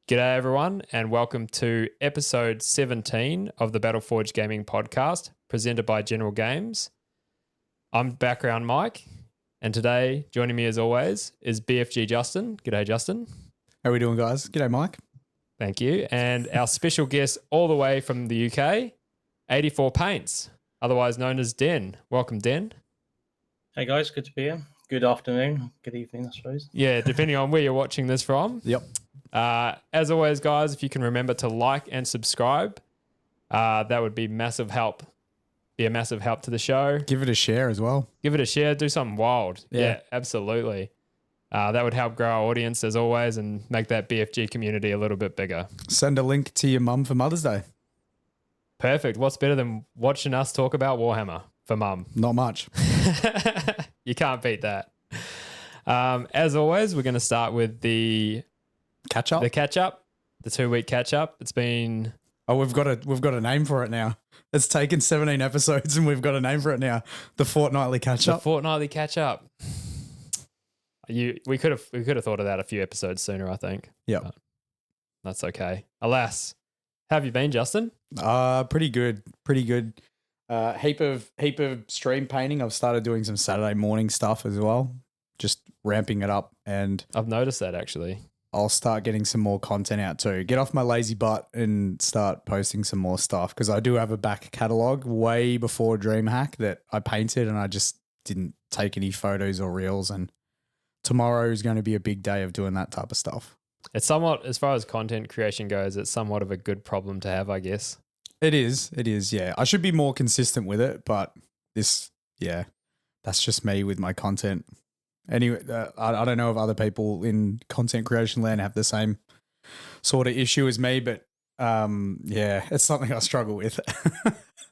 G'day everyone and welcome to episode 17 of the Battleforge Gaming Podcast presented by General Games. I'm Background Mike and today joining me as always is BFG Justin. G'day Justin. How are we doing guys? G'day Mike. Thank you. And our special guest all the way from the UK, 84 Paints, otherwise known as Den. Welcome Den. Hey guys, good to be here. Good afternoon, good evening I suppose. Yeah, depending on where you're watching this from. Yep. As always, guys, if you can remember to like and subscribe, that would be massive help. Be a massive help to the show. Give it a share as well. Give it a share. Do something wild. Yeah, absolutely. That would help grow our audience as always and make that BFG community a little bit bigger. Send a link to your mum for Mother's Day. Perfect. What's better than watching us talk about Warhammer for mum? Not much. You can't beat that. As always, we're going to start with the Catch up. the 2-week catch up. It's been We've got a name for it now. It's taken 17 episodes and we've got a name for it now. The fortnightly catch the up. fortnightly catch up. We could have thought of that a few episodes sooner, I think. Yep. That's okay. Alas, how have you been, Justin? Pretty good. Heap of stream painting. I've started doing some Saturday morning stuff as well. Just ramping it up, and I've noticed that actually. I'll start getting some more content out too. Get off my lazy butt and start posting some more stuff because I do have a back catalogue way before DreamHack that I painted and I just didn't take any photos or reels, and tomorrow is going to be a big day of doing that type of stuff. It's somewhat, as far as content creation goes, it's somewhat of a good problem to have, I guess. It is, yeah. I should be more consistent with it, but that's just me with my content. Anyway, I don't know if other people in content creation land have the same sort of issue as me, but it's something I struggle with.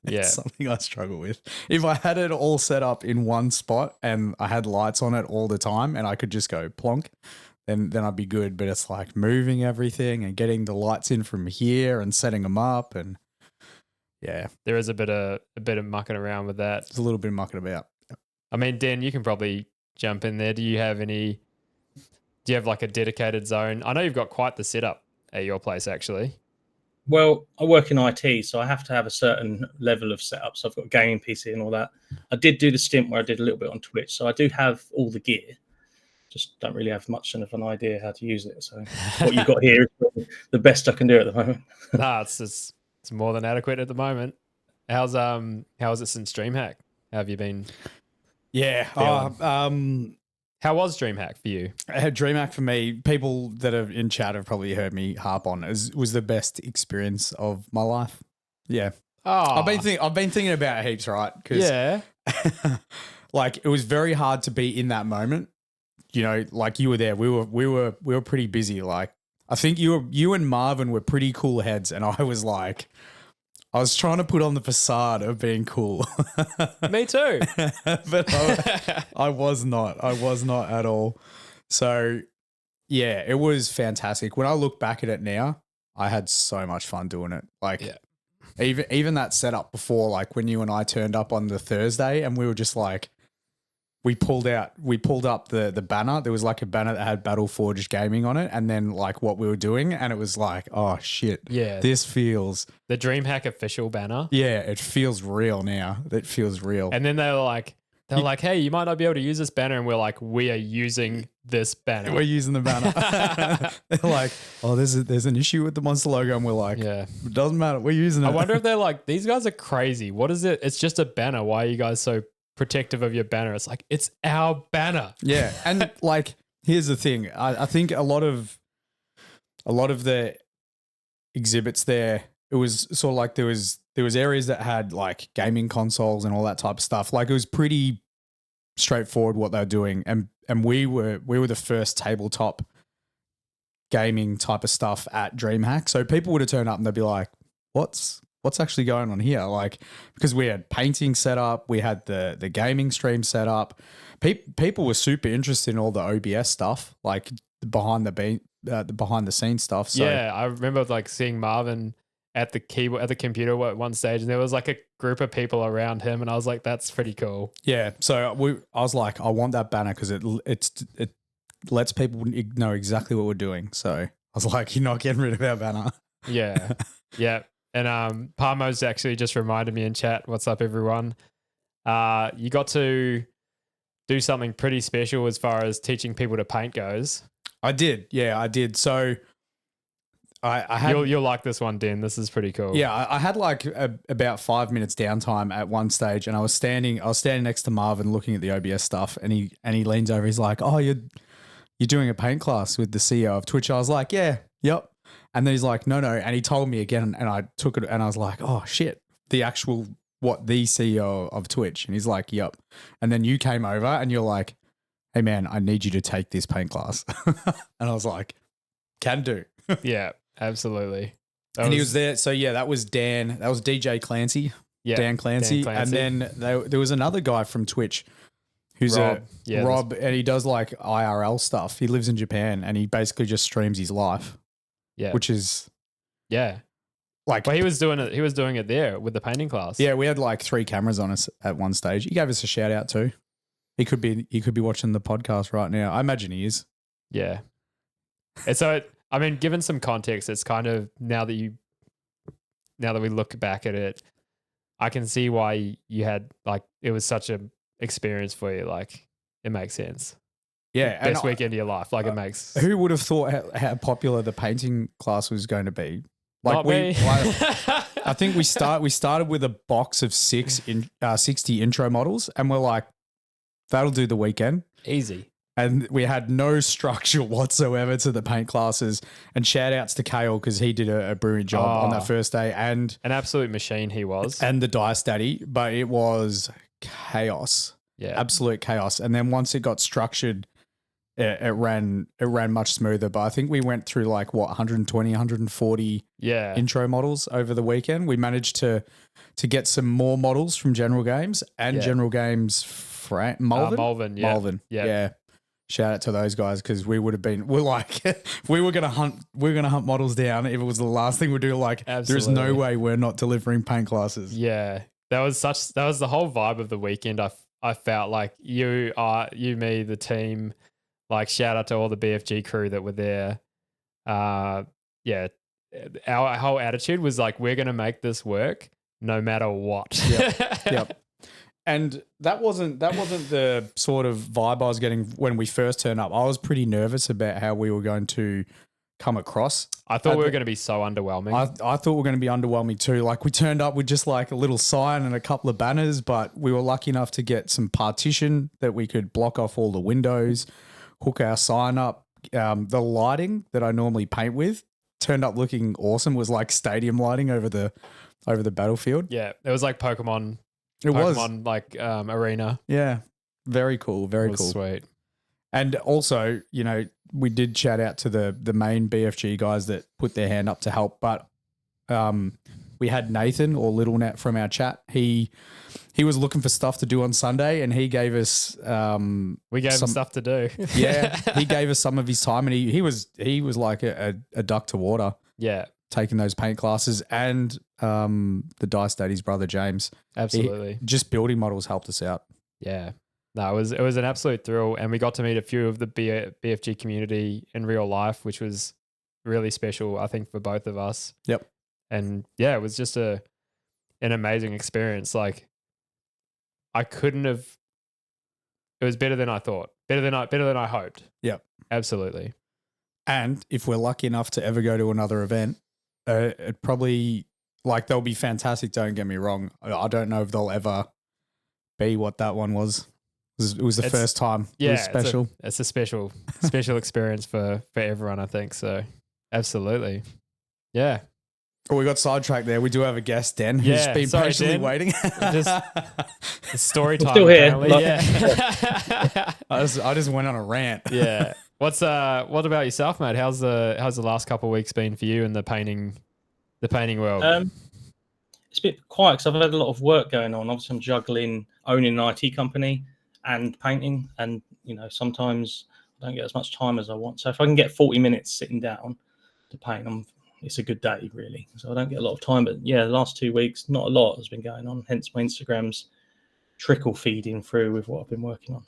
It's something I struggle with. If I had it all set up in one spot and I had lights on it all the time and I could just go plonk, then I'd be good. But it's like moving everything and getting the lights in from here and setting them up, and there is a bit of mucking around with that. There's a little bit of mucking about. I mean, Dan, you can probably jump in there. Do you have like a dedicated zone? I know you've got quite the setup at your place actually. Well, I work in IT, so I have to have a certain level of setup. So I've got a gaming PC and all that. I did do the stint where I did a little bit on Twitch, so I do have all the gear. Just don't really have much of an idea how to use it. So what you've got here is the best I can do at the moment. Nah, it's more than adequate at the moment. How is it since DreamHack? How have you been? Yeah. How was DreamHack for you? DreamHack for me, people that are in chat have probably heard me harp on, was the best experience of my life. Yeah. Oh. I've been thinking about it heaps, right? Yeah. Like it was very hard to be in that moment. You know, like you were there. We were pretty busy. Like I think you and Marvin were pretty cool heads, and I was trying to put on the facade of being cool. Me too. But I was not at all. So yeah, it was fantastic. When I look back at it now, I had so much fun doing it. Like even that setup before, like when you and I turned up on the Thursday and we were just like, we pulled up the banner. There was like a banner that had Battleforge Gaming on it, and then like what we were doing, and it was like, oh shit, yeah, this feels the DreamHack official banner. Yeah, it feels real now. It feels real. And then they were like, hey, you might not be able to use this banner, and we're like, we are using this banner. We're using the banner. They're like, oh, there's an issue with the monster logo, and we're like, it doesn't matter. We're using it. I wonder if they're like, these guys are crazy. What is it? It's just a banner. Why are you guys so protective of your banner? It's like, it's our banner. Yeah. And like, here's the thing. I think a lot of the exhibits there, it was sort of like there was areas that had like gaming consoles and all that type of stuff. Like it was pretty straightforward what they were doing. And we were the first tabletop gaming type of stuff at DreamHack. So people would have turned up and they'd be like, what's actually going on here? Like, because we had painting set up, we had the gaming stream set up. People were super interested in all the OBS stuff, like the behind the scenes stuff. So yeah, I remember like seeing Marvin at the keyboard at the computer at one stage, and there was like a group of people around him, and I was like, that's pretty cool. Yeah, so I was like, I want that banner because it lets people know exactly what we're doing. So I was like, you're not getting rid of our banner. Yeah. Yeah. And Parmo's actually just reminded me in chat, what's up, everyone? You got to do something pretty special as far as teaching people to paint goes. I did. Yeah, I did. So I had... You'll like this one, Den. This is pretty cool. Yeah, I had like about 5 minutes downtime at one stage, and I was standing next to Marvin looking at the OBS stuff, and he leans over. He's like, "Oh, you're doing a paint class with the CEO of Twitch." I was like, "Yeah, yep." And then he's like, "No," and he told me again, and I took it, and I was like, "Oh shit, the CEO of Twitch?" And he's like, "Yep." And then you came over, and you're like, "Hey man, I need you to take this paint class," and I was like, "Can do." Yeah. Absolutely. He was there. So yeah, that was Dan. That was DJ Clancy. Yeah, Dan Clancy. And then there was another guy from Twitch who's Rob, and he does like IRL stuff. He lives in Japan, and he basically just streams his life. Yeah. Which is like, well, he was doing it there with the painting class. Yeah, we had like 3 cameras on us at one stage. He gave us a shout out too. He could be watching the podcast right now. I imagine he is. Yeah. And so I mean, given some context, it's kind of now that we look back at it, I can see why you had like it was such a experience for you. Like it makes sense. Yeah, best weekend of your life. Like it makes. Who would have thought how popular the painting class was going to be? Like Not me. I think we started with a box of 60 intro models, and we're like, that'll do the weekend. Easy. And we had no structure whatsoever to the paint classes. And shout outs to Kale because he did a brilliant job on that first day. And an absolute machine he was. And the dice daddy, but it was chaos. Yeah. Absolute chaos. And then once it got structured, it ran much smoother. But I think we went through like 120, 140 intro models over the weekend. We managed to get some more models from General Games and General Games Malvern. Yeah. Shout out to those guys because we would have been. We're like, we were gonna hunt models down if it was the last thing we do. Like, There's no way we're not delivering paint classes. Yeah, that was the whole vibe of the weekend. I felt like you, me, the team. Like, shout out to all the BFG crew that were there. Our whole attitude was like, we're gonna make this work no matter what. Yep. And that wasn't the sort of vibe I was getting when we first turned up. I was pretty nervous about how we were going to come across. I thought we were going to be so underwhelming. I thought we were going to be underwhelming too. Like we turned up with just like a little sign and a couple of banners, but we were lucky enough to get some partition that we could block off all the windows, hook our sign up. The lighting that I normally paint with turned up looking awesome. It was like stadium lighting over the battlefield. Yeah, it was like Pokemon. Like arena. Yeah. Very cool. Very cool. Sweet. And also, you know, we did shout out to the main BFG guys that put their hand up to help. But we had Nathan or Little Nat from our chat. He was looking for stuff to do on Sunday and he gave us we gave him stuff to do. Yeah. He gave us some of his time and he was like a duck to water. Yeah. Taking those paint classes and the Dice Daddy's brother James. Absolutely. Just building models helped us out. Yeah. No, it was an absolute thrill, and we got to meet a few of the BFG community in real life, which was really special, I think, for both of us. Yep. And yeah, it was just an amazing experience. Like it was better than I thought, better than I hoped. Yep. Absolutely. And if we're lucky enough to ever go to another event, it probably, like, they'll be fantastic. Don't get me wrong. I don't know if they'll ever be what that one was. It was the first time. Yeah, it was special. It's a special experience for everyone, I think. So absolutely. Yeah. Oh, we got sidetracked there. We do have a guest, Den, who's been patiently Den. waiting. Just story time. Still here. Yeah. I just went on a rant. Yeah. What about yourself, mate? How's the last couple of weeks been for you in the painting world? It's a bit quiet because I've had a lot of work going on. Obviously, I'm juggling owning an IT company and painting, and sometimes I don't get as much time as I want. So if I can get 40 minutes sitting down to paint, it's a good day, really. So I don't get a lot of time. But yeah, the last 2 weeks, not a lot has been going on. Hence my Instagram's trickle feeding through with what I've been working on.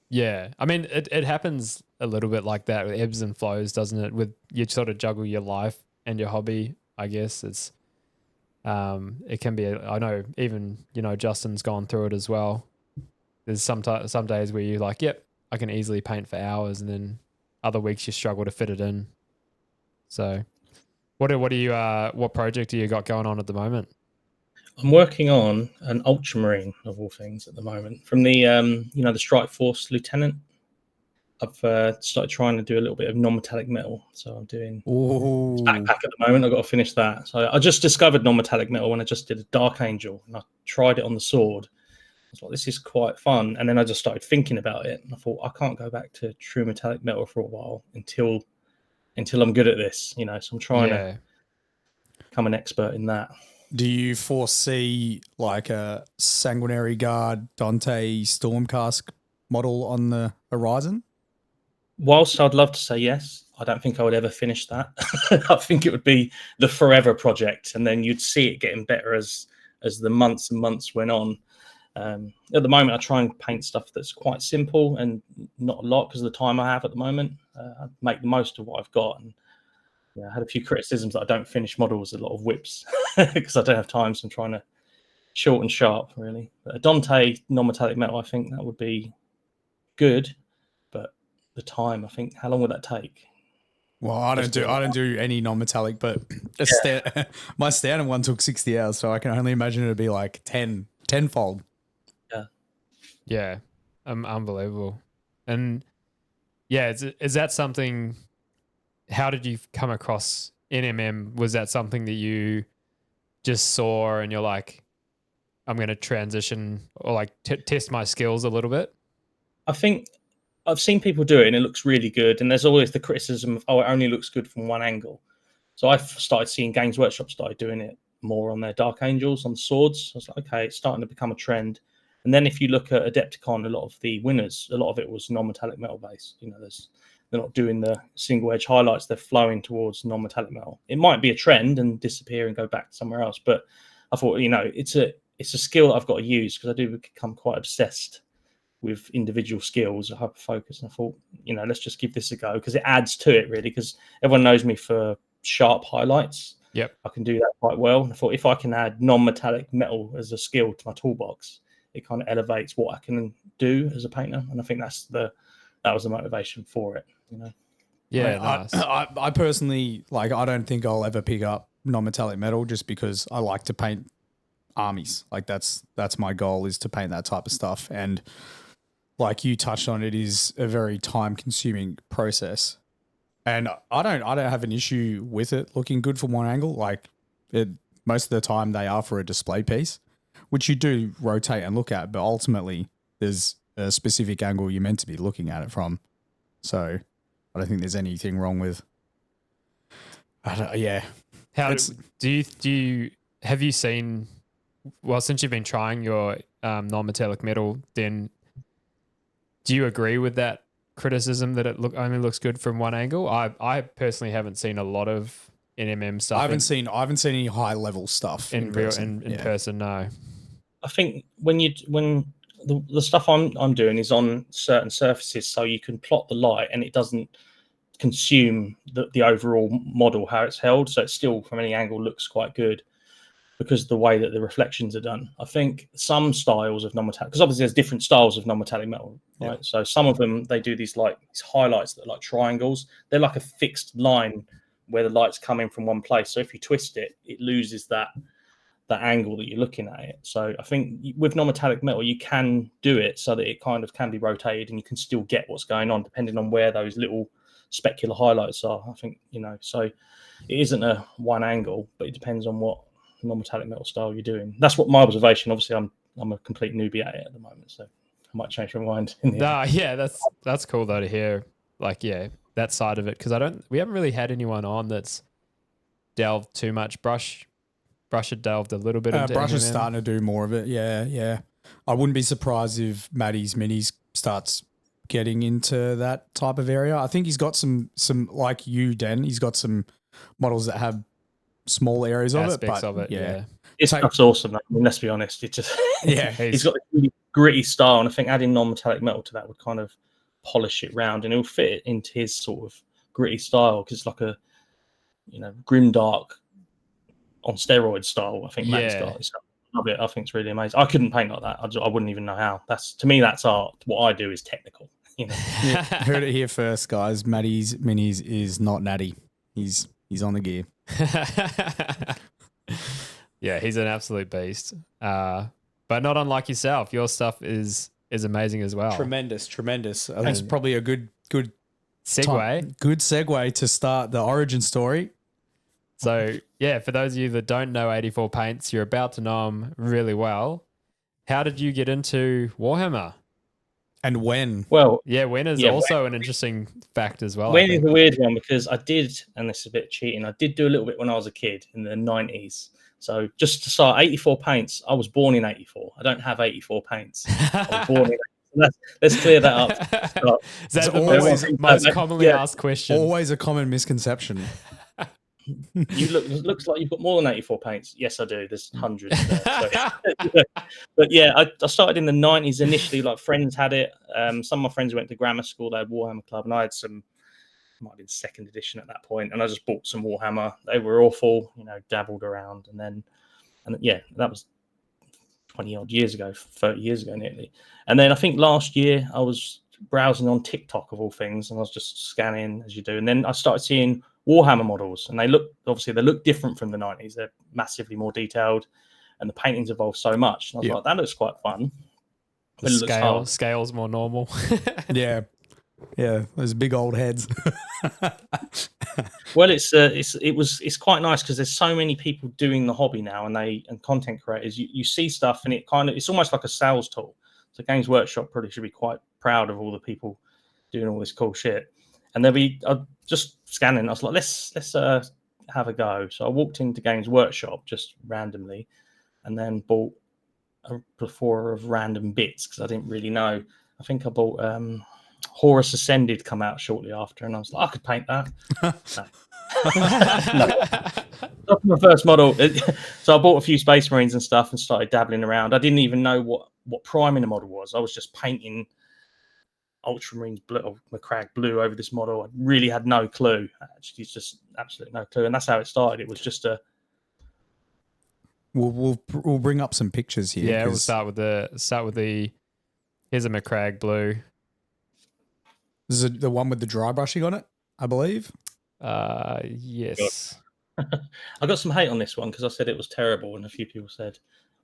Yeah. I mean, it happens a little bit like that with ebbs and flows, doesn't it? With you sort of juggle your life and your hobby, I guess. It can be, I know even, Justin's gone through it as well. There's some days where you're like, yep, I can easily paint for hours. And then other weeks you struggle to fit it in. So what project do you got going on at the moment? I'm working on an ultramarine of all things at the moment from the the Strike Force Lieutenant. I've started trying to do a little bit of non-metallic metal, so I'm doing backpack at the moment. I've got to finish that. So I just discovered non-metallic metal when I just did a Dark Angel, and I tried it on the sword. I was like, this is quite fun, and then I just started thinking about it, and I thought I can't go back to true metallic metal for a while until I'm good at this. So I'm trying to become an expert in that. Do you foresee like a Sanguinary Guard Dante Stormcask model on the horizon? Whilst I'd love to say yes, I don't think I would ever finish that. I think it would be the forever project, and then you'd see it getting better as the months and months went on. At the moment, I try and paint stuff that's quite simple and not a lot because of the time I have at the moment. I make the most of what I've got. And I had a few criticisms that I don't finish models, a lot of whips because I don't have time. So I'm trying to short and sharp, really. But a Dante non-metallic metal, I think that would be good. But the time, I think, how long would that take? Well, I don't do any non-metallic, but my standard one took 60 hours, so I can only imagine it'd be like tenfold. Yeah, unbelievable. And yeah, is that something? How did you come across NMM? Was that something that you just saw and you're like, I'm going to transition or like test my skills a little bit? I think I've seen people do it and it looks really good. And there's always the criticism of, it only looks good from one angle. So I've started seeing Games Workshop started doing it more on their Dark Angels, on swords. I was like, okay, it's starting to become a trend. And then if you look at Adepticon, a lot of the winners, a lot of it was non-metallic metal based. They're not doing the single edge highlights. They're flowing towards non-metallic metal. It might be a trend and disappear and go back somewhere else. But I thought, it's a skill that I've got to use because I do become quite obsessed with individual skills, hyper focus. And I thought, let's just give this a go because it adds to it really. Because everyone knows me for sharp highlights. Yep, I can do that quite well. And I thought if I can add non-metallic metal as a skill to my toolbox, it kind of elevates what I can do as a painter. And I think that was the motivation for it. Yeah, nice. I personally I don't think I'll ever pick up non-metallic metal just because I like to paint armies. Like that's my goal, is to paint that type of stuff. And like you touched on, it is a very time-consuming process. And I don't have an issue with it looking good from one angle. Like most of the time they are for a display piece, which you do rotate and look at, but ultimately there's a specific angle you're meant to be looking at it from. So I don't think there's anything wrong with. Have you seen? Well, since you've been trying your non-metallic metal, then do you agree with that criticism that it only looks good from one angle? I personally haven't seen a lot of NMM stuff. I haven't seen any high level stuff in person. No. I think when the stuff I'm doing is on certain surfaces, so you can plot the light and it doesn't consume the overall model, how it's held. So it still, from any angle, looks quite good because of the way that the reflections are done. I think some styles of non-metallic, because obviously there's different styles of non-metallic metal, right? Yeah. So some of them, they do these highlights that are like triangles. They're like a fixed line where the light's coming from one place. So if you twist it, it loses that angle that you're looking at it. So I think with non-metallic metal, you can do it so that it kind of can be rotated and you can still get what's going on depending on where those little specular highlights are. I think, so it isn't a one angle, but it depends on what non-metallic metal style you're doing. That's what my observation. Obviously, I'm a complete newbie at it at the moment, so I might change my mind. That's cool though to hear. That side of it, because we haven't really had anyone on that's delved too much. Brush had delved a little bit into Brush NMM. is starting to do more of it. Yeah. I wouldn't be surprised if Maddie's Minis starts getting into that type of area. I think he's got some like you, Den. He's got some models that have small areas aspects of it. Yeah. It's awesome. I mean, let's be honest. It just Yeah, He's got a really gritty style, and I think adding non-metallic metal to that would kind of polish it round, and it'll fit it into his sort of gritty style because it's like a grimdark on steroids style. I think Matty's got it. I love it. I think it's really amazing. I couldn't paint like that. I wouldn't even know how. To me, that's art. What I do is technical. Yeah, heard it here first, guys. Matty's minis is not natty. He's on the gear. Yeah, he's an absolute beast. But not unlike yourself, your stuff is amazing as well. Tremendous. That's probably a good segue. Good segue to start the origin story. So, yeah, for those of you that don't know 84 Paints, you're about to know them really well. How did you get into Warhammer? And when? Well, yeah, when is also an interesting fact as well. When is a weird one because I did, and this is a bit cheating, I did do a little bit when I was a kid in the 90s. So just to start, 84 Paints, I was born in 84. I don't have 84 Paints. I was born in 84. Let's clear that up. Is that the most commonly asked question? Always a common misconception. Looks like you've got more than 84 paints. Yes, I do. There's hundreds there. But yeah, I started in the 90s initially. Like friends had it. Some of my friends went to grammar school. They had Warhammer Club, and I had some. Might have been second edition at that point, and I just bought some Warhammer. They were awful, dabbled around, and yeah, that was 20 odd years ago, 30 years ago nearly. And then I think last year I was browsing on TikTok of all things, and I was just scanning as you do, and then I started seeing Warhammer models, and they look different from the 90s. They're massively more detailed, and the paintings evolved so much. And I was like, that looks quite fun. The scale's more normal. Yeah, those big old heads. Well, it's quite nice because there's so many people doing the hobby now, and content creators. You see stuff, and it's almost like a sales tool. So Games Workshop probably should be quite proud of all the people doing all this cool shit. And I just scanning. I was like, let's have a go. So I walked into Games Workshop just randomly, and then bought a plethora of random bits because I didn't really know. I think I bought Horus Ascended come out shortly after, and I was like, I could paint that. No. Not my first model. So I bought a few Space Marines and stuff and started dabbling around. I didn't even know what priming the model was. I was just painting Ultramarines blue or McCrag blue over this model. I really had no clue. Actually, it's just absolutely no clue. And that's how it started. It was just a. We'll bring up some pictures here. Yeah, we'll start with the. Here's a McCrag blue. This is the one with the dry brushing on it, I believe. Yes. I got some hate on this one because I said it was terrible, and a few people said,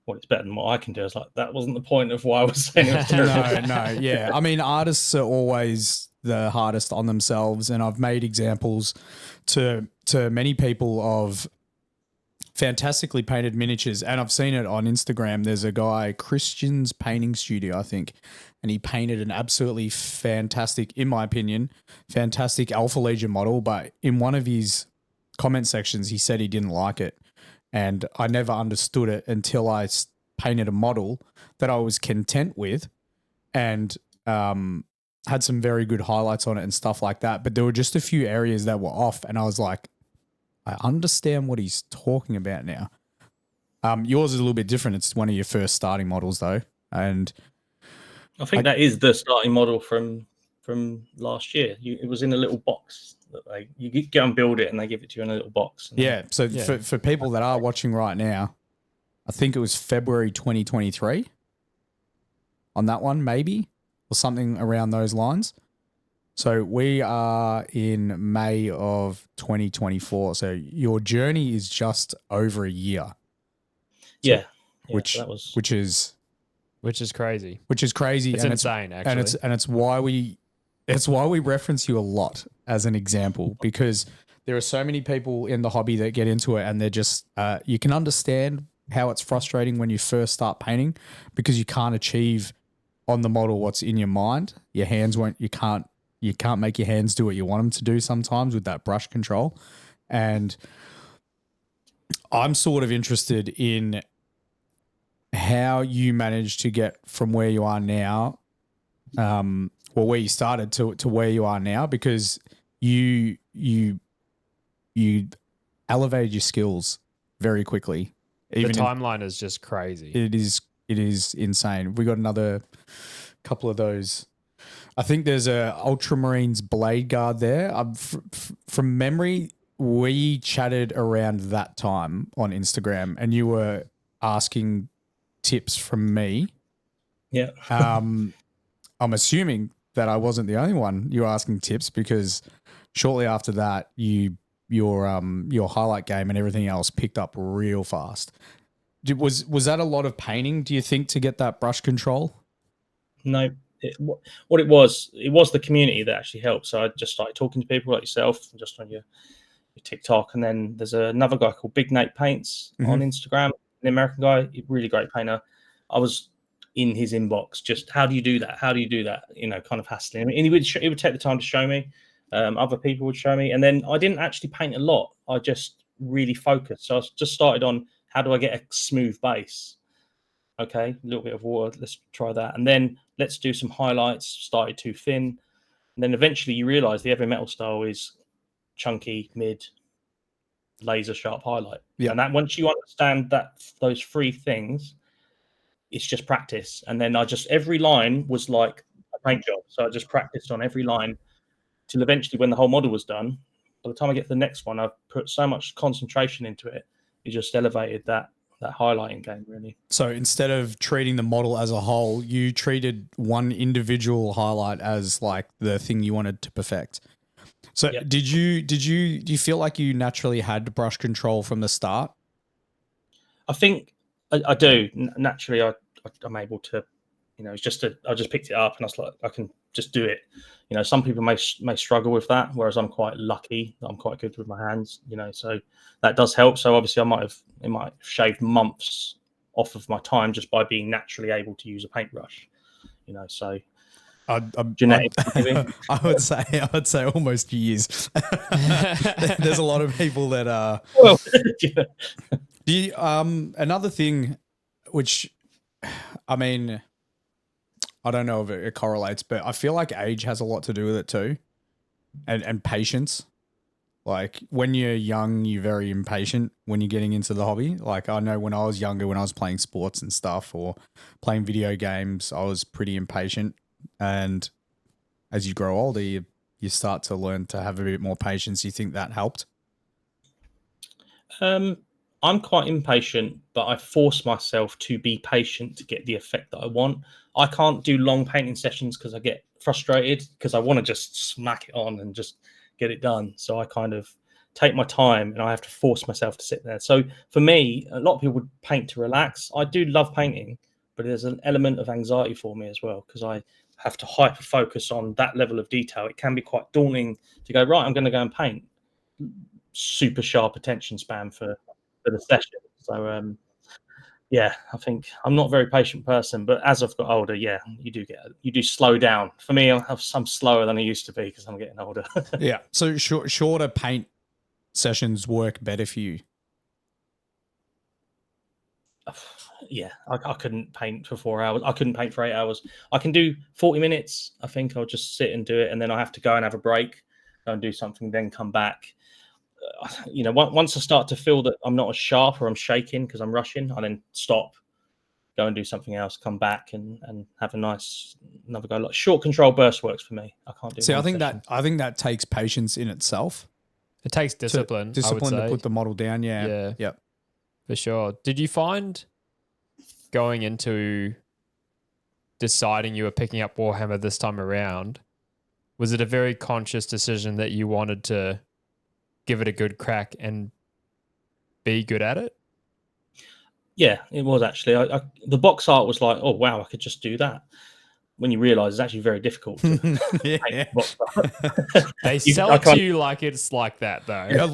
well, it's better than what I can do. I was like, that wasn't the point of why I was saying it was terrible. No, yeah. I mean, artists are always the hardest on themselves, and I've made examples to many people of fantastically painted miniatures, and I've seen it on Instagram. There's a guy, Christian's Painting Studio, I think, and he painted an absolutely fantastic, in my opinion, fantastic Alpha Legion model, but in one of his comment sections, he said he didn't like it. And I never understood it until I painted a model that I was content with and had some very good highlights on it and stuff like that. But there were just a few areas that were off, and I was like, I understand what he's talking about now. Yours is a little bit different. It's one of your first starting models, though. And I think that is the starting model from last year. It was in a little box. You go and build it, and they give it to you in a little box. Yeah. So for people that are watching right now, I think it was February 2023 on that one, maybe, or something around those lines. So we are in May of 2024. So your journey is just over a year. Yeah. Which is crazy. Which is crazy. It's insane, actually. And it's why we reference you a lot as an example, because there are so many people in the hobby that get into it, and they're just you can understand how it's frustrating when you first start painting because you can't achieve on the model what's in your mind. Your hands you can't make your hands do what you want them to do sometimes with that brush control. And I'm sort of interested in how you managed to get from where you are now, where you started to where you are now, because you elevated your skills very quickly. The timeline is just crazy. It is It is insane. We got another couple of those. I think there's a Ultramarines Blade Guard there. From memory, we chatted around that time on Instagram, and you were asking tips from me. Yeah. I'm assuming that I wasn't the only one you were asking tips, because shortly after that, your highlight game and everything else picked up real fast. Was that a lot of painting, do you think, to get that brush control? No. What it was the community that actually helped. So I just started talking to people like yourself, just on your TikTok, and then there's another guy called Big Nate Paints on Instagram, an American guy, really great painter. I was in his inbox, just how do you do that? How do you do that? Kind of hassling him. And he would take the time to show me. Other people would show me, and then I didn't actually paint a lot. I just really focused. So I just started on how do I get a smooth base. Okay, a little bit of water. Let's try that, and then let's do some highlights. Started too thin, and then eventually you realize the heavy metal style is chunky, mid, laser sharp highlight. Yeah. And that once you understand those three things, it's just practice. And then every line was like a paint job. So I just practiced on every line till eventually, when the whole model was done, by the time I get to the next one, I've put so much concentration into it. It just elevated that highlighting game, really. So instead of treating the model as a whole, you treated one individual highlight as like the thing you wanted to perfect. So Yep. do you feel like you naturally had brush control from the start? I think I do. Naturally, I'm able to, it's just I just picked it up and I was like, I can just do it. Some people may struggle with that, whereas I'm quite lucky that I'm quite good with my hands, so that does help. So obviously it might have shaved months off of my time just by being naturally able to use a paintbrush, so genetic. I would say almost years. There's a lot of people that are. Well, Do you, another thing, which, I mean, I don't know if it correlates, but I feel like age has a lot to do with it too, and patience. Like when you're young, you're very impatient when you're getting into the hobby. Like I know when I was younger, when I was playing sports and stuff or playing video games, I was pretty impatient. And as you grow older, you start to learn to have a bit more patience. You think that helped? I'm quite impatient, but I force myself to be patient to get the effect that I want. I can't do long painting sessions because I get frustrated because I want to just smack it on and just get it done. So I kind of take my time and I have to force myself to sit there. So for me, a lot of people would paint to relax. I do love painting, but there's an element of anxiety for me as well because I have to hyper focus on that level of detail. It can be quite daunting to go, right, I'm going to go and paint. Super sharp attention span for the session. So yeah, I think I'm not a very patient person, but as I've got older, yeah, you do slow down. For me, I'm slower than I used to be because I'm getting older. Yeah. So shorter paint sessions work better for you. Yeah, I couldn't paint for 4 hours. I couldn't paint for 8 hours. I can do 40 minutes. I think I'll just sit and do it, and then I have to go and have a break, go and do something, then come back. Once I start to feel that I'm not as sharp or I'm shaking because I'm rushing, I then stop, go and do something else, come back and have another go. Like short control burst works for me. I can't do. See, I think that takes patience in itself. It takes discipline. Discipline to put the model down. Yeah. Yep. For sure. Did you find going into deciding you were picking up Warhammer this time around, was it a very conscious decision that you wanted to give it a good crack and be good at it? Yeah, it was actually. The box art was like, oh wow, I could just do that. When you realise it's actually very difficult to paint box art. They sell it to you like it's like that, though. Yeah,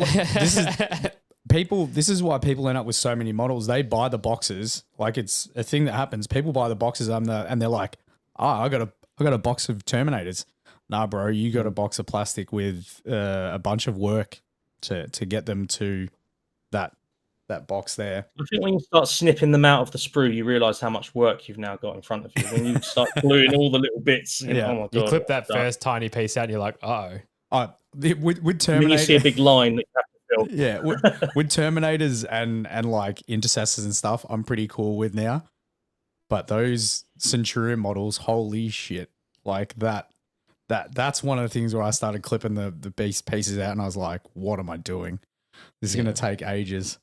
this is why people end up with so many models. They buy the boxes, like it's a thing that happens. People buy the boxes and they're like, I got a box of Terminators. Nah, bro, you got a box of plastic with a bunch of work to get them to that box there. I think when you start snipping them out of the sprue, you realise how much work you've now got in front of you. When you start gluing all the little bits, oh my God, you clip that first tiny piece out and you're like, with Terminator, when you see a big line that you have to fill. Yeah, with Terminators and like intercessors and stuff, I'm pretty cool with now. But those Centurion models, holy shit. Like that's one of the things where I started clipping the beast pieces out and I was like, what am I doing? This is going to take ages.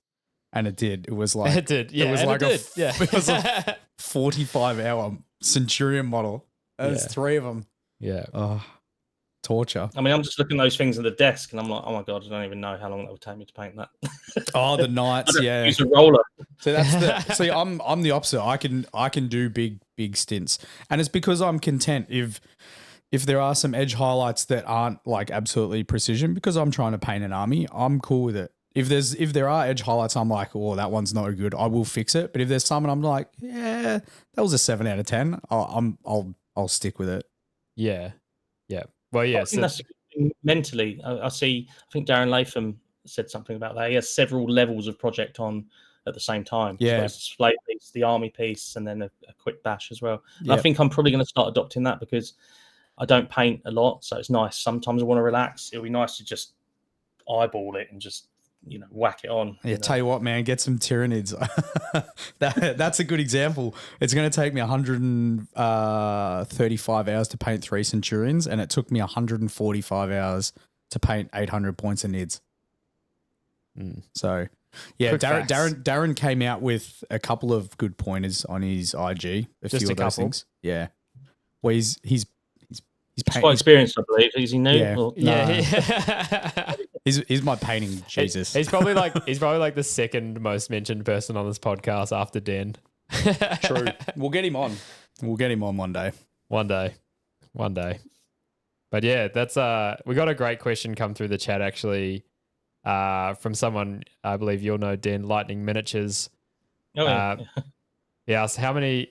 And it did. It was like, It did. Yeah. it was and like it did. Yeah. it was a 45-hour Centurion model. There's 3 of them. Yeah. Oh, torture. I mean, I'm just looking at those things on the desk, and I'm like, oh my god, I don't even know how long that would take me to paint that. Oh, the knights, yeah. Use a roller. So I'm the opposite. I can do big stints, and it's because I'm content if there are some edge highlights that aren't like absolutely precision, because I'm trying to paint an army. I'm cool with it. If there are edge highlights, I'm like, oh, that one's not good. I will fix it. But if there's some, and I'm like, yeah, that was a 7 out of 10. I'll stick with it. Yeah. Yeah. Well, yeah. I think that's a good thing mentally. I think Darren Latham said something about that. He has several levels of project on at the same time. Yeah. So it's the display piece, the army piece, and then a quick bash as well. And Yeah. I think I'm probably going to start adopting that because I don't paint a lot. So it's nice. Sometimes I want to relax. It'll be nice to just eyeball it and just, whack it on. Yeah, tell you what, man, get some Tyranids. That's a good example. It's going to take me 135 hours to paint 3 Centurions, and it took me 145 hours to paint 800 points of Nids. So, yeah, Darren came out with a couple of good pointers on his IG. Just few a of those couple. things. Yeah. Well, he's He's quite experienced, I believe. Is he new? Yeah. Or- Yeah. He's my painting Jesus. He's probably like the second most mentioned person on this podcast after Den. True. We'll get him on. We'll get him on one day. One day. But yeah, that's we got a great question come through the chat actually, from someone I believe you'll know, Den Lightning Miniatures. Oh, yeah. He asked how many,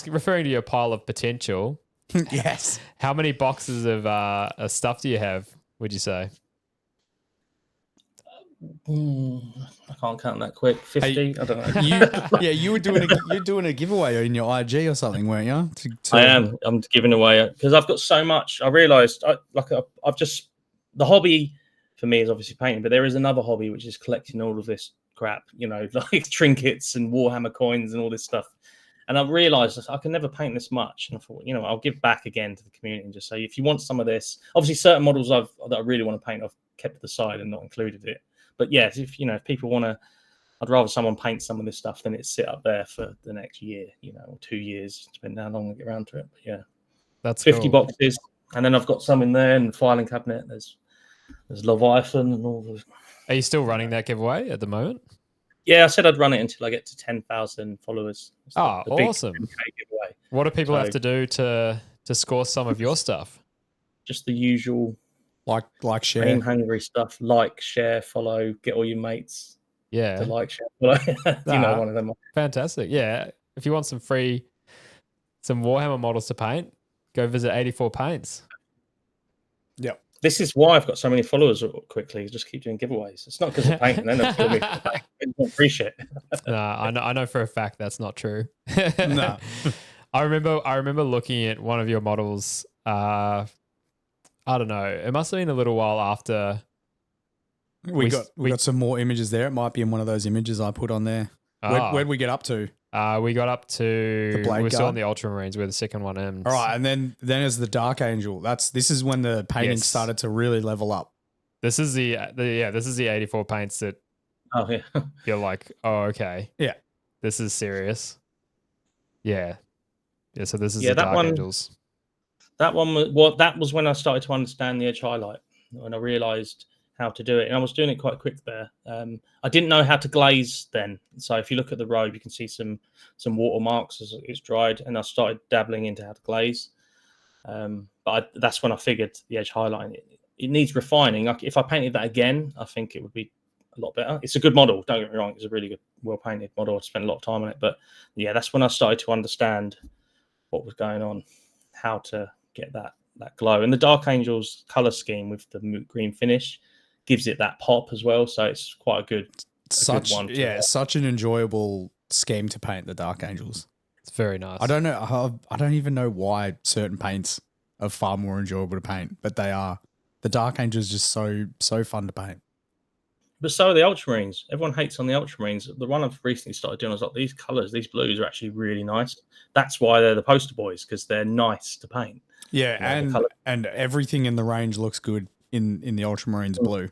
referring to your pile of potential. Yes. How many boxes of stuff do you have? Would you say? I can't count that quick. 50? Hey, I don't know. You were doing a giveaway in your IG or something, weren't you? I am. I'm giving away because I've got so much. I realised I've just the hobby for me is obviously painting, but there is another hobby which is collecting all of this crap, like trinkets and Warhammer coins and all this stuff. And I've realised I can never paint this much. And I thought, I'll give back again to the community and just say, if you want some of this, obviously certain models that I really want to paint, I've kept to the side and not included it. But yes, if people want to, I'd rather someone paint some of this stuff than it sit up there for the next year, or 2 years, depending on how long I get around to it. But yeah, That's 50 cool. boxes, and then I've got some in there and the filing cabinet. There's Leviathan and all those. Are you still running that giveaway at the moment? Yeah, I said I'd run it until I get to 10,000 followers. It's the big awesome! 10K giveaway. What do people have to do to score some of your stuff? Just the usual. Like share. Game hungry stuff, like, share, follow, get all your mates Yeah. to like, share, follow. One of them. Fantastic. Yeah. If you want some Warhammer models to paint, go visit 84 Paints. Yep. This is why I've got so many followers quickly. Just keep doing giveaways. It's not because of painting. Then they'll me. I don't appreciate it. I know for a fact that's not true. No. I remember looking at one of your models. I don't know. It must have been a little while after. We got some more images there. It might be in one of those images I put on there. Where'd we get up to? We got up to The Blade we saw Guard? in the Ultramarines where the second one ends. All right, and then as the Dark Angel. This is when the painting Yes. started to really level up. This is the 84 Paints that Oh yeah. you're like, oh okay, Yeah. this is serious. Yeah. So this is Yeah, the that Dark one- Angels. That was when I started to understand the edge highlight, when I realised how to do it, and I was doing it quite quick there. I didn't know how to glaze then, so if you look at the robe, you can see some watermarks as it's dried, and I started dabbling into how to glaze. That's when I figured the edge highlight. It needs refining. If I painted that again, I think it would be a lot better. It's a good model. Don't get me wrong; it's a really good, well painted model. I spent a lot of time on it, but yeah, that's when I started to understand what was going on, how to get that glow. And the Dark Angels color scheme with the moot green finish gives it that pop as well. So it's quite a good one. Such an enjoyable scheme to paint the Dark Angels. It's very nice. I don't know. I don't even know why certain paints are far more enjoyable to paint, but they are. The Dark Angels just so fun to paint. But so are the ultramarines. Everyone hates on the ultramarines. The one I've recently started doing, I was like, these colours, these blues are actually really nice. That's why they're the poster boys, because they're nice to paint. Yeah, You know, and everything in the range looks good in the Ultramarines blue.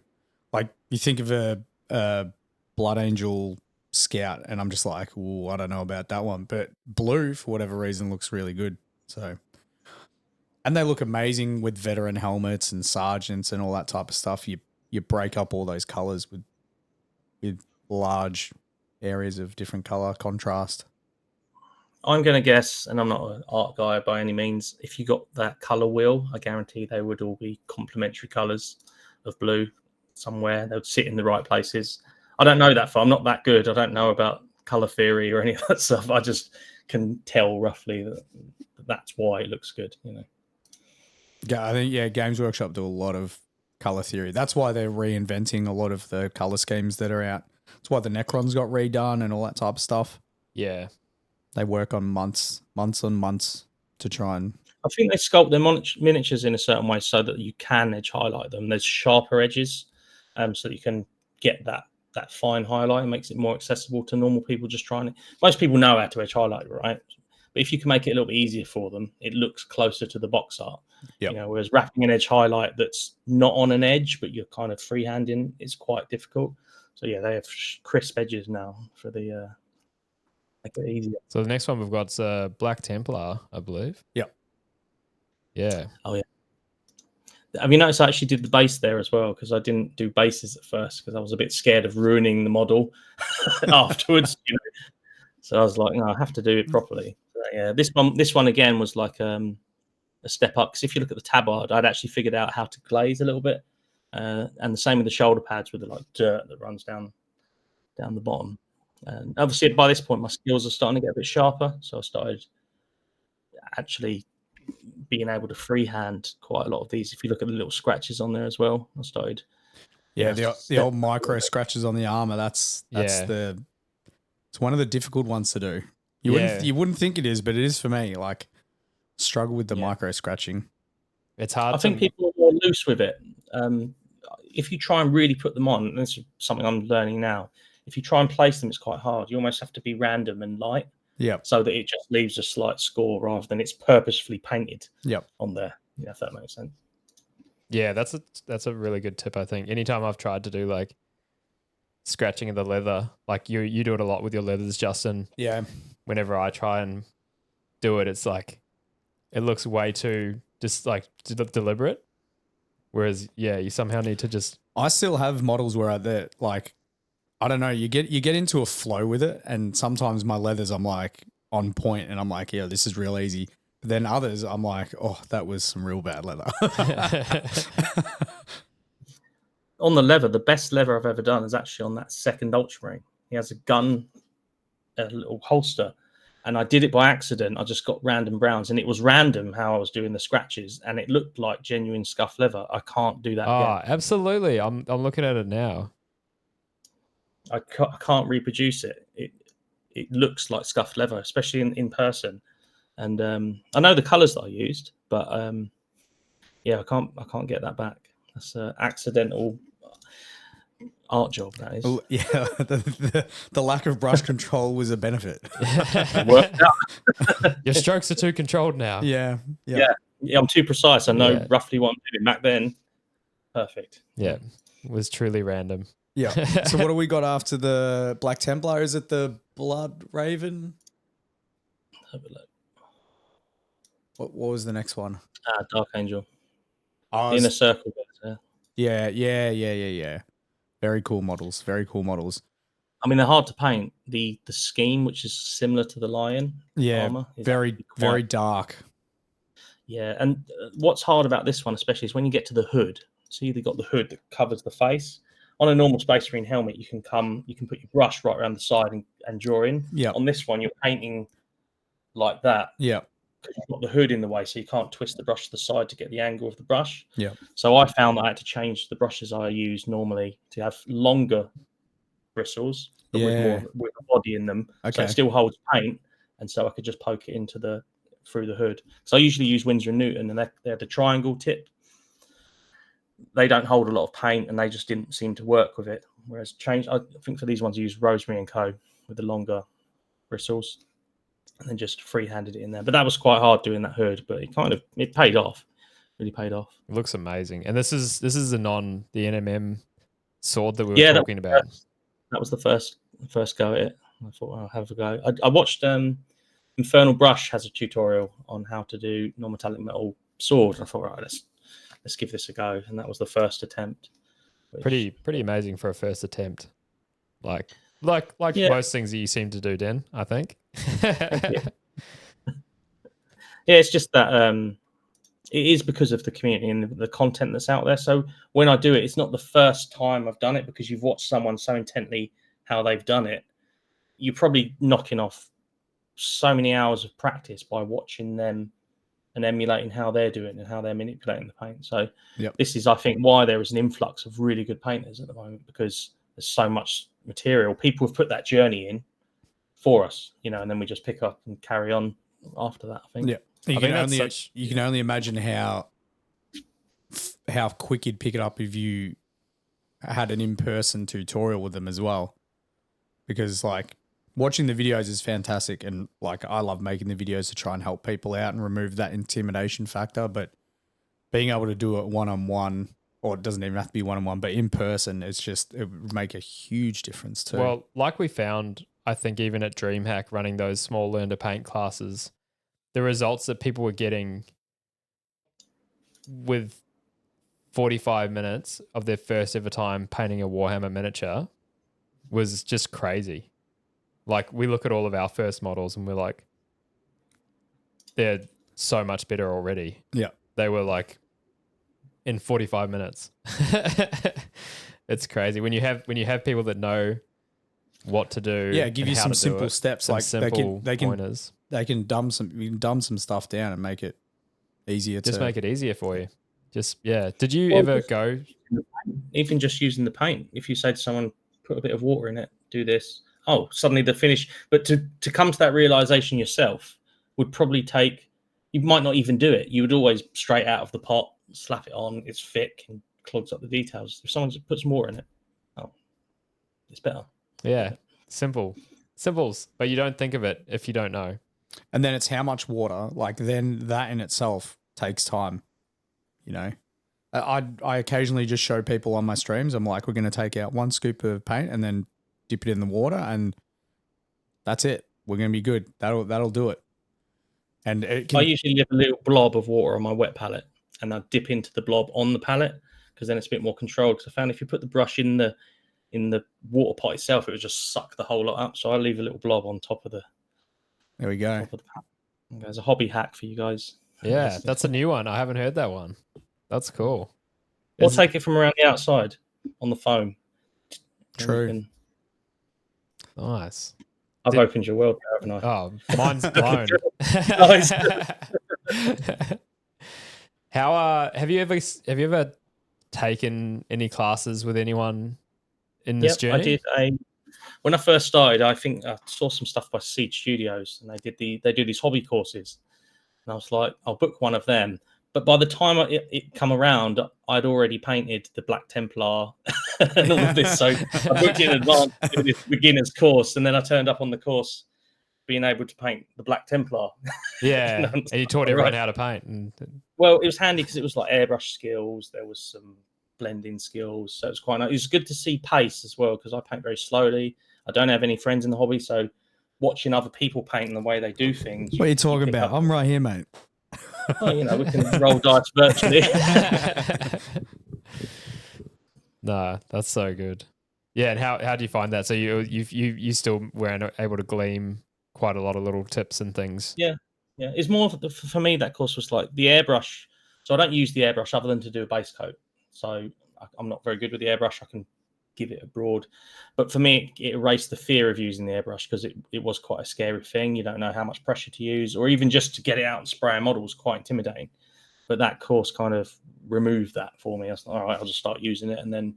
Like you think of a Blood Angel Scout, and I'm just like, I don't know about that one. But blue, for whatever reason, looks really good. So, and they look amazing with veteran helmets and sergeants and all that type of stuff. You break up all those colors with large areas of different color contrast. I'm going to guess, and I'm not an art guy by any means, if you got that colour wheel, I guarantee they would all be complementary colours of blue somewhere. They would sit in the right places. I don't know that far. I'm not that good. I don't know about colour theory or any of that stuff. I just can tell roughly that that's why it looks good, you know. Yeah, I think, Games Workshop do a lot of colour theory. That's why they're reinventing a lot of the colour schemes that are out. That's why the Necrons got redone and all that type of stuff. Yeah. They work on months on months to try and... I think they sculpt their miniatures in a certain way so that you can edge highlight them. There's sharper edges, so that you can get that fine highlight. It makes it more accessible to normal people just trying it. Most people know how to edge highlight, right? But if you can make it a little bit easier for them, it looks closer to the box art. Yep. You know, whereas wrapping an edge highlight that's not on an edge, but you're kind of freehanding, is quite difficult. So yeah, they have crisp edges now for the make it easier. So the next one we've got's Black Templar, I believe. Yep. Yeah. Oh yeah. Have you noticed I actually did the base there as well? Because I didn't do bases at first because I was a bit scared of ruining the model afterwards. You know? So I was like, no, I have to do it properly. So, yeah, this one again was like a step up. Because if you look at the tabard, I'd actually figured out how to glaze a little bit, and the same with the shoulder pads with the like dirt that runs down the bottom. And obviously, by this point, my skills are starting to get a bit sharper. So I started actually being able to freehand quite a lot of these. If you look at the little scratches on there as well, I started. Yeah, the old micro scratches on the armor. That's it's one of the difficult ones to do. You wouldn't think it is, but it is for me. Like, struggle with the micro scratching. It's hard. I think people are more loose with it. If you try and really put them on, and this is something I'm learning now. If you try and place them, it's quite hard. You almost have to be random and light. Yep. So that it just leaves a slight score rather than it's purposefully painted on there. Yeah, if that makes sense. Yeah, that's a really good tip, I think. Anytime I've tried to do like scratching of the leather, like you do it a lot with your leathers, Justin. Yeah. Whenever I try and do it, it's like it looks way too just like deliberate. Whereas, you somehow need to just... I still have models where they're like, I don't know, you get into a flow with it, and sometimes my leathers I'm like on point and I'm like, yeah, this is real easy. But then others I'm like, oh, that was some real bad leather. On the leather, the best leather I've ever done is actually on that second ultramarine. He has a gun, a little holster, and I did it by accident. I just got random browns, and it was random how I was doing the scratches, and it looked like genuine scuff leather. I can't do that again. Absolutely. I'm looking at it now. I can't reproduce it. It looks like scuffed leather, especially in person. And I know the colours that I used, but I can't get that back. That's an accidental art job, that is. Yeah, the lack of brush control was a benefit. It worked out. Your strokes are too controlled now. Yeah, I'm too precise. I know roughly what I'm doing. Back then, perfect. Yeah, it was truly random. Yeah. So what do we got after the Black Templar? Is it the Blood Raven? Have a look. What was the next one? Dark Angel. Inner Circle. Yeah. Very cool models. I mean, they're hard to paint. The scheme, which is similar to the lion armor, is very dark. Yeah, and what's hard about this one, especially, is when you get to the hood. So you've got the hood that covers the face. On a normal Space Marine helmet, you can put your brush right around the side and draw in. Yeah. On this one, you're painting like that. Yeah. Because you've got the hood in the way, so you can't twist the brush to the side to get the angle of the brush. Yeah. So I found that I had to change the brushes I use normally to have longer bristles, but with a body in them. Okay. So it still holds paint, and so I could just poke it into through the hood. So I usually use Winsor & Newton, and they have the triangle tip. They don't hold a lot of paint, and they just didn't seem to work with it. Whereas I think for these ones, I used Rosemary and Co. with the longer bristles, and then just free-handed it in there. But that was quite hard doing that hood, but it paid off. Really paid off. It looks amazing. And this is the NMM sword that we were talking about. That was the first go at it. I thought I'll have a go. I watched Infernal Brush has a tutorial on how to do non-metallic metal sword. And I thought, right, let's give this a go. And that was the first attempt. Pretty amazing for a first attempt. Like most things that you seem to do, Den, I think. Yeah, it's just that it is because of the community and the content that's out there. So when I do it, it's not the first time I've done it, because you've watched someone so intently how they've done it. You're probably knocking off so many hours of practice by watching them and emulating how they're doing and how they're manipulating the paint. So This is, I think, why there is an influx of really good painters at the moment, because there's so much material. People have put that journey in for us, and then we just pick up and carry on after that, I think. Yeah. You can only imagine how quick you'd pick it up if you had an in-person tutorial with them as well. Because like watching the videos is fantastic, and like I love making the videos to try and help people out and remove that intimidation factor, but being able to do it one-on-one, or it doesn't even have to be one-on-one, but in person, it would make a huge difference too. Well, like we found, I think even at DreamHack, running those small learn to paint classes, the results that people were getting with 45 minutes of their first ever time painting a Warhammer miniature was just crazy. Like, we look at all of our first models and we're like, they're so much better already. Yeah. They were like in 45 minutes. It's crazy when you have people that know what to do. Yeah, give you some simple steps, some like simple they can pointers. They can dumb some stuff down and make it easier. Just make it easier for you. Did you ever go? Even just using the paint, if you say to someone, put a bit of water in it, do this. Oh, suddenly the finish. But to come to that realization yourself would probably take. You might not even do it. You would always straight out of the pot, slap it on. It's thick and clogs up the details. If someone puts more in it, it's better. Yeah, simples, but you don't think of it if you don't know. And then it's how much water. Like then that in itself takes time. I occasionally just show people on my streams. I'm like, we're going to take out 1 scoop of paint and then dip it in the water, and that's it. We're going to be good. That'll do it. And I usually leave a little blob of water on my wet palette, and I dip into the blob on the palette, because then it's a bit more controlled. Because I found if you put the brush in the water pot itself, it would just suck the whole lot up. So I leave a little blob on top of the. There we go. There's a hobby hack for you guys. Yeah, that's a new one. I haven't heard that one. That's cool. Or take it from around the outside on the foam. True. Nice. I've opened your world there, haven't I? Oh, mine's blown. Have you ever taken any classes with anyone in this journey? I did when I first started. I think I saw some stuff by Seed Studios, and they do these hobby courses, and I was like, I'll book one of them. But by the time it come around, I'd already painted the Black Templar and all of this. So I booked in advance to do this beginner's course, and then I turned up on the course being able to paint the Black Templar. Yeah, and you taught everyone how to paint. Well, it was handy because it was like airbrush skills. There was some blending skills, so it was quite nice. It was good to see pace as well, because I paint very slowly. I don't have any friends in the hobby, so watching other people paint and the way they do things. What are you talking about? I'm right here, mate. Well, we can roll dice virtually. No, that's so good. Yeah, and how do you find that? So you still were able to glean quite a lot of little tips and things. Yeah. It's more for me. That course was like the airbrush. So I don't use the airbrush other than to do a base coat. So I'm not very good with the airbrush. I can give it a broad, but for me, it erased the fear of using the airbrush, because it was quite a scary thing. You don't know how much pressure to use, or even just to get it out and spray a model was quite intimidating. But that course kind of removed that for me. I was like, all right, I'll just start using it, and then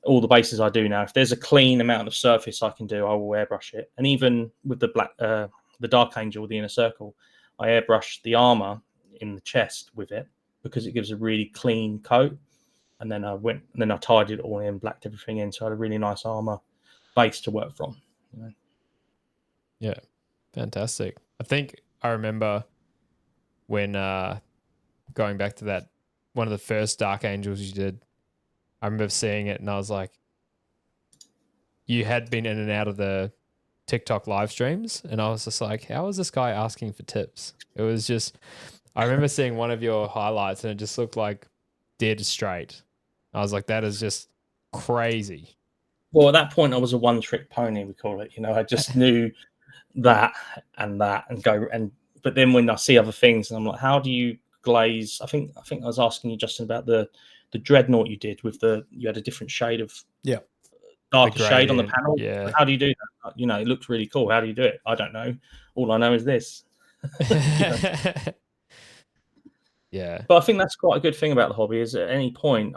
all the bases I do now, if there's a clean amount of surface I can do, I will airbrush it. And even with the Dark Angel, the Inner Circle, I airbrush the armor in the chest with it, because it gives a really clean coat. and then I tied it all in, blacked everything in, so I had a really nice armor base to work from. You know? Yeah, fantastic. I think I remember when going back to that one of the first Dark Angels you did. I remember seeing it and I was like, you had been in and out of the TikTok live streams, and I was just like, how is this guy asking for tips? It was just, I remember seeing one of your highlights and it just looked like dead straight. I was like, that is just crazy. Well, at that point, I was a one-trick pony, we call it. You know, I just knew that and go and. But then when I see other things, and I'm like, how do you glaze? I think I was asking you, Justin, about the dreadnought you did with you had a different shade of darker shade on the panel. Yeah. How do you do that? You know, it looks really cool. How do you do it? I don't know. All I know is this. Yeah. But I think that's quite a good thing about the hobby is at any point,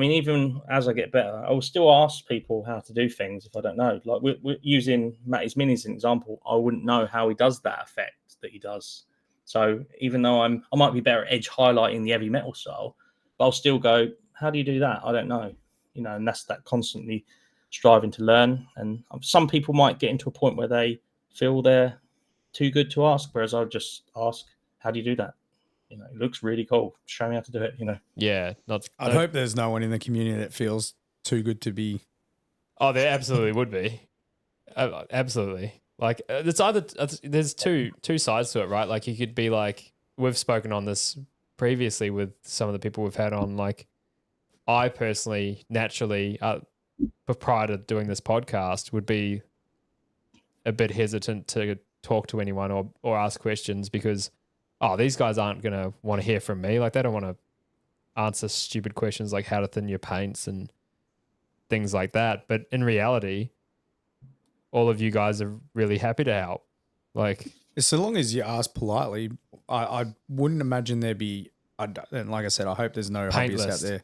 even as I get better, I will still ask people how to do things if I don't know. Like we're using Matty's Mini as an example. I wouldn't know how he does that effect that he does. So even though I might be better at edge highlighting the heavy metal style, but I'll still go, how do you do that? I don't know. You know, and that's that constantly striving to learn. And some people might get into a point where they feel they're too good to ask, whereas I'll just ask, how do you do that? You know, it looks really cool. Show me how to do it, you know. Yeah. I'd hope there's no one in the community that feels too good to be. Oh, there absolutely would be. Absolutely. Like there's two sides to it, right? Like you could be like, we've spoken on this previously with some of the people we've had on. Like I personally, naturally, prior to doing this podcast, would be a bit hesitant to talk to anyone or ask questions because, these guys aren't going to want to hear from me. Like they don't want to answer stupid questions like how to thin your paints and things like that. But in reality, all of you guys are really happy to help. Like, so long as you ask politely, I wouldn't imagine there'd be. And like I said, I hope there's no hobbyists out there.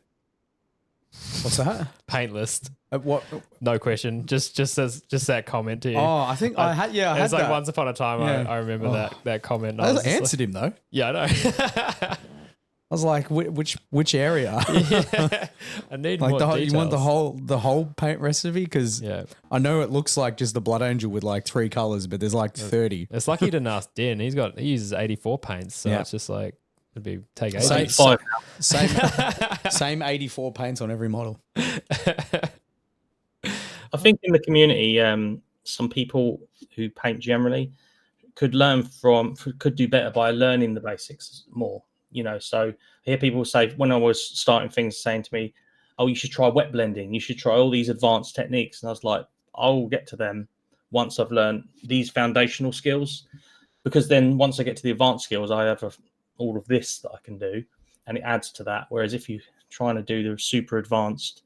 What's that? Paint list. What? No question. Just that comment to you. Oh, I think I had. Yeah, I it was had like that. once upon a time. Yeah. I remember that comment. I answered him though. Yeah, I know. I was like, which area? Yeah, I need like more details. You want the whole paint recipe? Because I know it looks like just the Blood Angel with like 3 colors, but there's like 30. It's lucky you didn't ask Den. He uses 84 paints, so it's just like it'd be take 80. Same 84 paints on every model. I think in the community, some people who paint generally could do better by learning the basics more. You know, so I hear people say when I was starting things, saying to me, "Oh, you should try wet blending. You should try all these advanced techniques." And I was like, "I'll get to them once I've learned these foundational skills, because then once I get to the advanced skills, I have all of this that I can do, and it adds to that. Whereas if you're trying to do the super advanced,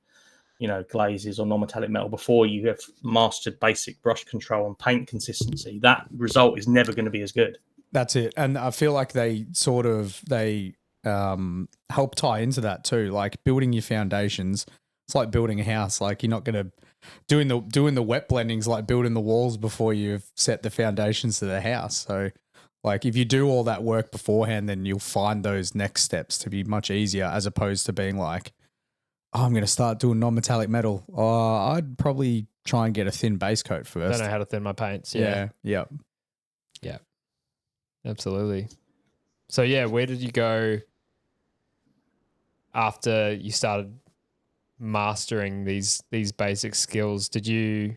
you know, glazes or non-metallic metal before you have mastered basic brush control and paint consistency, that result is never going to be as good." That's it. And I feel like they help tie into that too. Like building your foundations, it's like building a house. Like you're not going to doing the wet blendings like building the walls before you've set the foundations to the house. So like if you do all that work beforehand, then you'll find those next steps to be much easier, as opposed to being like, oh, I'm going to start doing non-metallic metal. Oh, I'd probably try and get a thin base coat first. I don't know how to thin my paints. Yeah. Absolutely. So where did you go after you started mastering these basic skills? Did you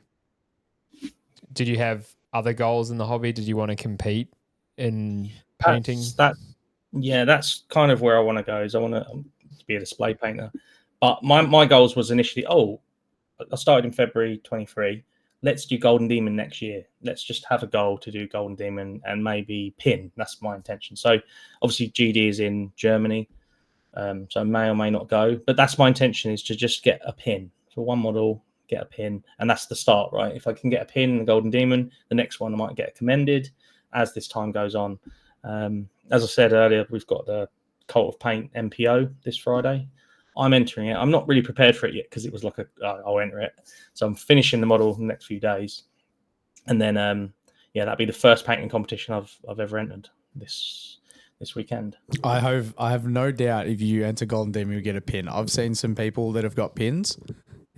have other goals in the hobby? Did you want to compete in painting? That's kind of where I want to go. Is I want to be a display painter. But my goals was initially, I started in February 23. Let's do Golden Demon next year. Let's just have a goal to do Golden Demon and maybe pin. That's my intention. So obviously GD is in Germany, so I may or may not go. But that's my intention, is to just get a pin. For one model, get a pin. And that's the start, right? If I can get a pin in the Golden Demon, the next one I might get commended as this time goes on. As I said earlier, we've got the Cult of Paint MPO this Friday. I'm entering it. I'm not really prepared for it yet because it was like I'll enter it. So I'm finishing the model in the next few days, and then that'll be the first painting competition I've ever entered this this weekend. I have no doubt if you enter Golden Demon, you get a pin. I've seen some people that have got pins,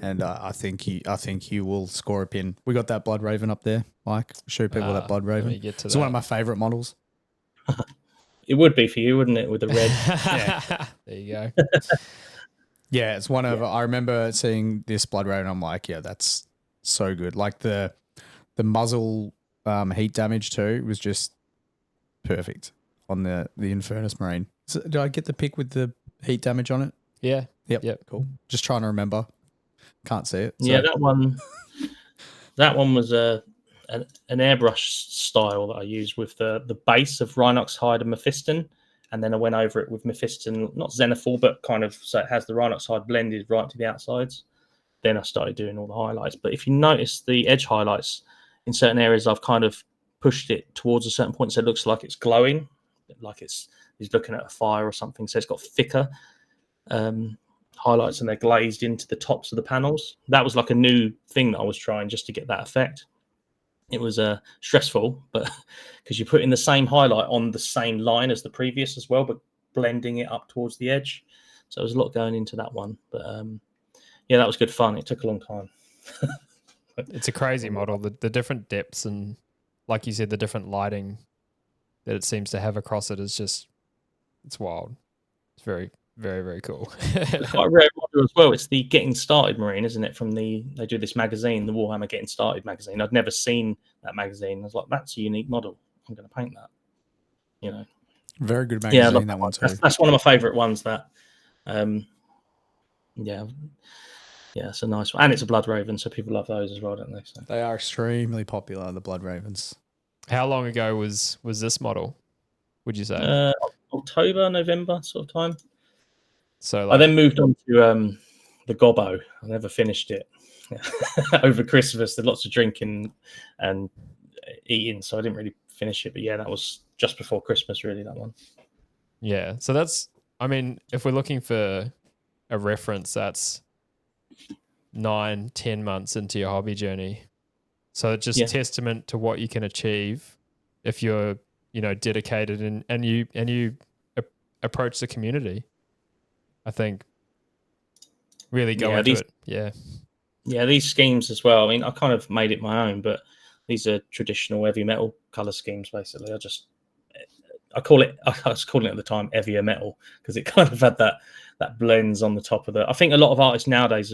and I think you will score a pin. We got that Blood Raven up there, Mike. Show people that Blood Raven. It's one of my favorite models. It would be for you, wouldn't it, with the red? Yeah. There you go. Yeah, it's one of. I remember seeing this Blood Raven. I'm like, yeah, that's so good. Like the muzzle heat damage too was just perfect on the Infernus Marine. So, did I get the pick with the heat damage on it? Yeah. Yep. Cool. Just trying to remember. Can't see it. So. Yeah, that one. That one was an airbrush style that I used with the base of Rhinox Hide and Mephiston, and then I went over it with Mephiston, not Xenophil, but kind of so it has the Rhinox Hide blended right to the outsides. Then I started doing all the highlights. But if you notice the edge highlights in certain areas, I've kind of pushed it towards a certain point, so it looks like it's glowing, like he's looking at a fire or something. So it's got thicker highlights, and they're glazed into the tops of the panels. That was like a new thing that I was trying just to get that effect. It was stressful, but because you put in the same highlight on the same line as the previous as well, but blending it up towards the edge. So there's a lot going into that one. But yeah, that was good fun. It took a long time. It's a crazy model. The different depths and, like you said, the different lighting that it seems to have across it is just, it's wild. It's very, very, very cool. It's quite a rare model as well. It's the Getting Started Marine, isn't it? They do this magazine, the Warhammer Getting Started magazine. I'd never seen that magazine. I was like, that's a unique model. I'm going to paint that. You know, very good magazine. That one too. That's one of my favourite ones. That, yeah, it's a nice one, and it's a Blood Raven, so people love those as well, don't they? So. They are extremely popular, the Blood Ravens. How long ago was this model, would you say? October, November sort of time. So I then moved on to the Gobbo. I never finished it over Christmas. There's lots of drinking and eating, so I didn't really finish it. But yeah, that was just before Christmas, really, that one. Yeah, so that's, I mean, if we're looking for a reference, that's 9-10 months into your hobby journey. So it's just testament to what you can achieve if you're, dedicated and you approach the community. I think really go into it. Yeah. Yeah, these schemes as well. I mean, I kind of made it my own, but these are traditional heavy metal color schemes, basically. I was calling it at the time heavier metal because it kind of had that blends on the top of the. I think a lot of artists nowadays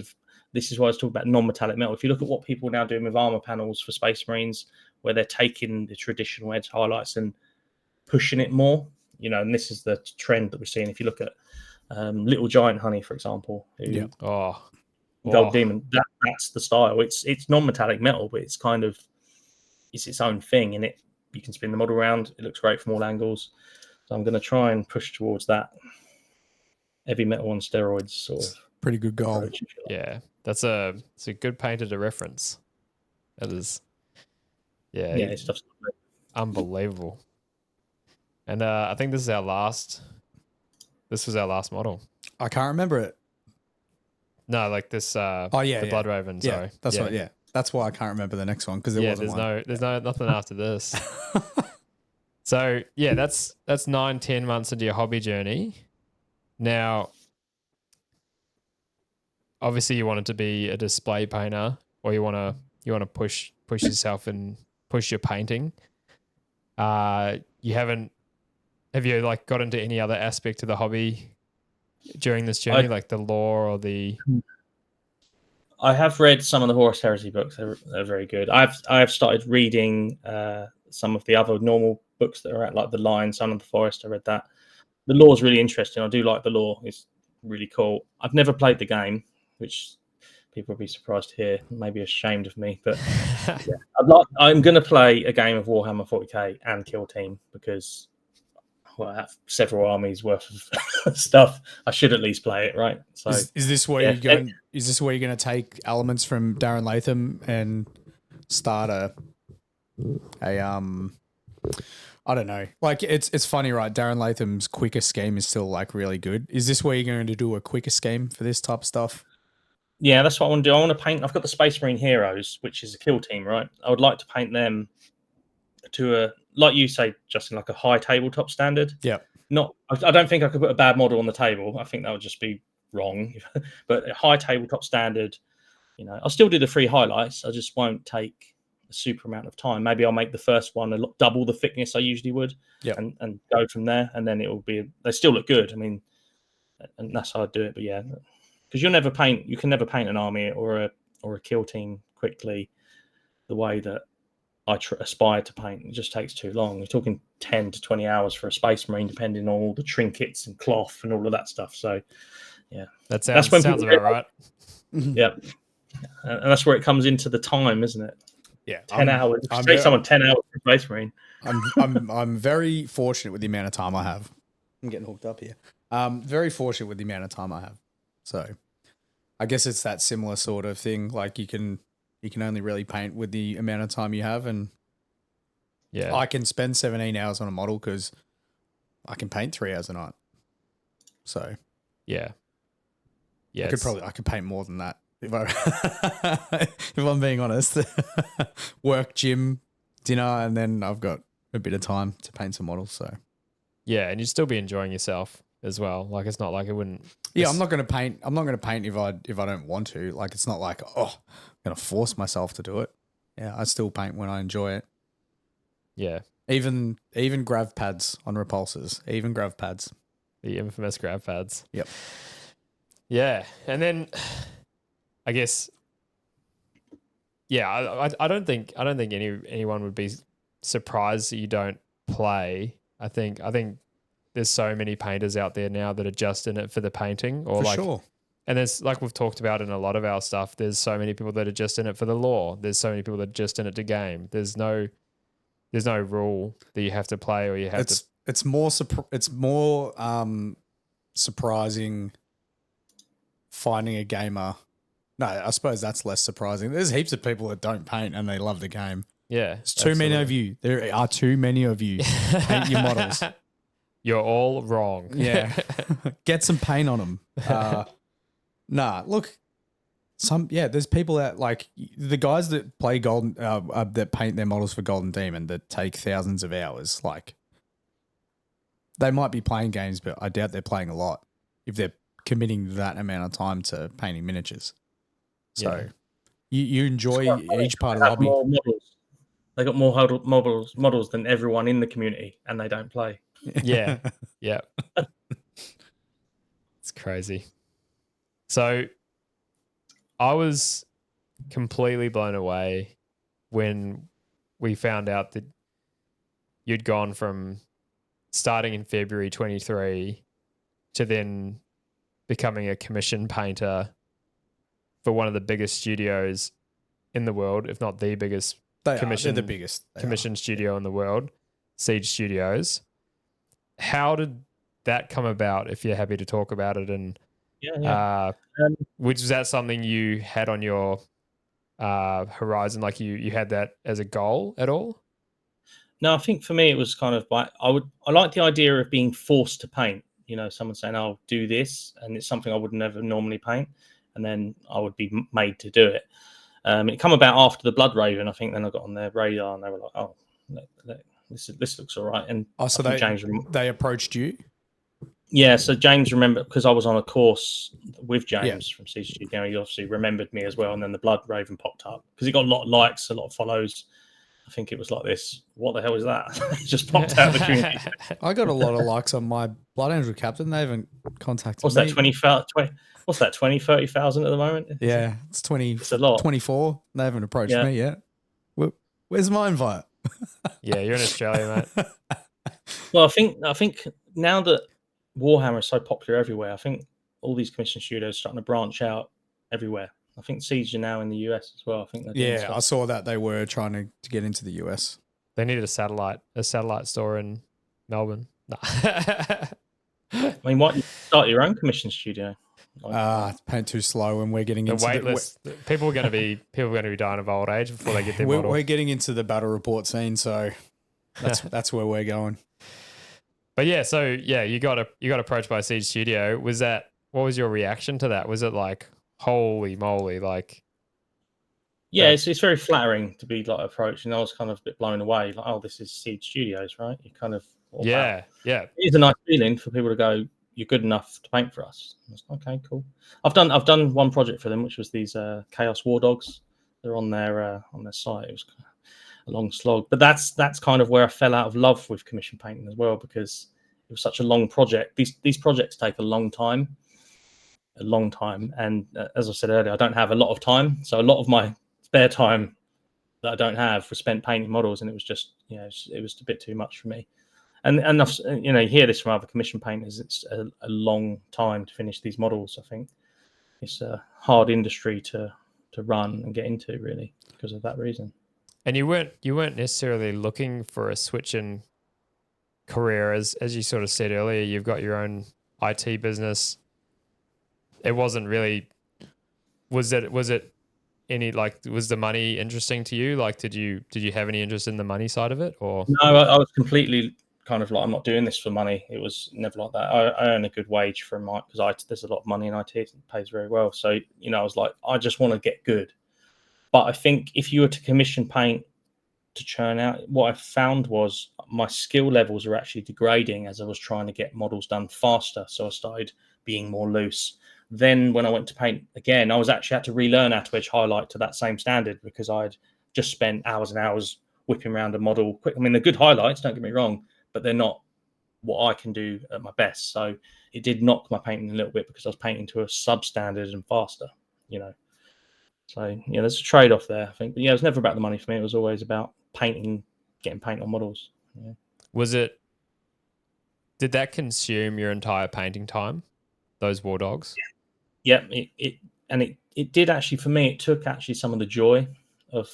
this is why I was talking about non-metallic metal. If you look at what people are now doing with armor panels for Space Marines, where they're taking the traditional edge highlights and pushing it more, and this is the trend that we're seeing. If you look at Little Giant Honey, for example, Gold Demon, that's the style. It's non-metallic metal, but it's kind of it's its own thing, and you can spin the model around. It looks great from all angles. So I'm going to try and push towards that heavy metal on steroids sort of. Pretty good goal. Yeah, it's a good painter to reference. That is, yeah, stuff's unbelievable. And I think this was our last model. I can't remember it. No, like this. the Blood Raven. Yeah, sorry, that's right. Yeah, that's why I can't remember the next one because there's nothing after this. So yeah, that's 9-10 months into your hobby journey. Now, obviously, you want it to be a display painter, or you want to push yourself and push your painting. Have you like got into any other aspect of the hobby during this journey, like the lore or the? I have read some of the Horus Heresy books. They're very good. I have started reading some of the other normal books that are at, like the Lion, Son of the Forest. I read that. The lore is really interesting. I do like the lore. It's really cool. I've never played the game, which people will be surprised to hear. Maybe ashamed of me, but yeah. I'm going to play a game of Warhammer 40k and Kill Team because I have several armies worth of stuff. I should at least play it, right? So, is this where you're going? Is this where you're going to take elements from Darren Latham and start a I don't know. Like it's funny, right? Darren Latham's quicker scheme is still like really good. Is this where you're going to do a quicker scheme for this type of stuff? Yeah, that's what I want to do. I want to paint. I've got the Space Marine Heroes, which is a kill team, right? I would like to paint them to a, like you say, Justin, like a high tabletop standard. Yeah. I don't think I could put a bad model on the table. I think that would just be wrong. But a high tabletop standard, I'll still do the 3 highlights. I just won't take a super amount of time. Maybe I'll make the first one double the thickness I usually would, and go from there. And then they still look good. I mean, and that's how I do it. But yeah, because you can never paint an army or a kill team quickly the way that I aspire to paint. It just takes too long. You're talking 10 to 20 hours for a Space Marine, depending on all the trinkets and cloth and all of that stuff. So, yeah, that's sounds about right. Yeah, and that's where it comes into the time, isn't it? Yeah, 10 hours. Take someone 10 hours for Space Marine. I'm very fortunate with the amount of time I have. I'm getting hooked up here. Very fortunate with the amount of time I have. So, I guess it's that similar sort of thing. Like you can only really paint with the amount of time you have, and I can spend 17 hours on a model because I can paint 3 hours a night. So, yeah, I could paint more than that if I'm being honest. Work, gym, dinner, and then I've got a bit of time to paint some models. So, yeah, and you'd still be enjoying yourself as well. Like it's not like it wouldn't. Yeah, I'm not going to paint. I'm not going to paint if I don't want to. Like it's not like I'm going to force myself to do it. Yeah, I still paint when I enjoy it. Yeah, even grav pads on repulsors. Even grav pads. The infamous grav pads. Yep. Yeah, and then I guess. Yeah, I don't think anyone would be surprised that you don't play. I think there's so many painters out there now that are just in it for the painting, or for sure. And there's, like we've talked about in a lot of our stuff, there's so many people that are just in it for the lore. There's so many people that are just in it to game. There's no rule that you have to play or you have to. It's more surprising finding a gamer. No, I suppose that's less surprising. There's heaps of people that don't paint and they love the game. Yeah. There's too many of you. There are too many of you. Paint your models. You're all wrong. Yeah. Get some paint on them. Look, there's people that like the guys that play Golden, that paint their models for Golden Demon that take thousands of hours. Like they might be playing games, but I doubt they're playing a lot if they're committing that amount of time to painting miniatures. So you enjoy each part of the hobby. More models. They got more models than everyone in the community, and they don't play. Yeah. It's crazy. So I was completely blown away when we found out that you'd gone from starting in February 23 to then becoming a commission painter for one of the biggest studios in the world, if not the biggest commission studio in the world, Siege Studios. How did that come about, if you're happy to talk about it? And was that something you had on your horizon? Like you had that as a goal at all? No, I think for me it was kind of like I like the idea of being forced to paint. Someone saying, "I'll do this," and it's something I would never normally paint, and then I would be made to do it. It come about after the Blood Raven, I think. Then I got on their radar, and they were like, "Oh, this looks all right." And so they approached you. Yeah, so James remembered, because I was on a course with James from Siege Studio. He obviously remembered me as well, and then the Blood Raven popped up because he got a lot of likes, a lot of follows. I think it was like this. What the hell is that? It just popped out of the community. I got a lot of likes on my Blood Angel Captain. They haven't contacted me. What's that, 20, 30,000 at the moment? Yeah, it's 20. It's a lot. 24. They haven't approached me yet. Where's my invite? Yeah, you're in Australia, mate. Well, I think now that Warhammer is so popular everywhere, I think all these commission studios are starting to branch out everywhere. I think Siege are now in the US as well. I think. I saw that they were trying to get into the US. They needed a satellite store in Melbourne. No. I mean, why don't you start your own commission studio? Paint too slow, and we're getting into the wait list. People are going to be dying of old age before they get their model. We're getting into the battle report scene, so that's where we're going. But you got approached by Siege Studio. What was your reaction to that? Was it like, holy moly, like? Yeah, it's very flattering to be like approached, and I was kind of a bit blown away. Like, oh, this is Siege Studios, right? You kind of Or Yeah. it's a nice feeling for people to go, "You're good enough to paint for us." And I was, okay, cool. I've done one project for them, which was these Chaos War Dogs. They're on their site. It was a long slog, but that's kind of where I fell out of love with commission painting as well, because it was such a long project. These projects take a long time, and as I said earlier, I don't have a lot of time, so a lot of my spare time that I don't have was spent painting models, and it was just it was a bit too much for me. And I've, you hear this from other commission painters. It's a long time to finish these models. I think it's a hard industry to run and get into, really, because of that reason. And you weren't necessarily looking for a switch in career, as you sort of said earlier. You've got your own IT business. It wasn't really. Was it any, like, was the money interesting to you? Like, did you have any interest in the money side of it, or? No, I was completely kind of like, I'm not doing this for money. It was never like that. I earn a good wage from because there's a lot of money in IT. It pays very well. So I was like, I just want to get good. But I think if you were to commission paint to churn out, what I found was my skill levels are actually degrading as I was trying to get models done faster. So I started being more loose. Then when I went to paint again, I was actually had to relearn how to edge highlight to that same standard, because I'd just spent hours and hours whipping around a model quick. I mean, they're good highlights, don't get me wrong, but they're not what I can do at my best. So it did knock my painting a little bit, because I was painting to a substandard and faster, So there's a trade-off there, I think. But it was never about the money for me. It was always about painting, getting paint on models. Yeah. Did that consume your entire painting time, those War Dogs? Yeah, it did actually, for me. It took actually some of the joy of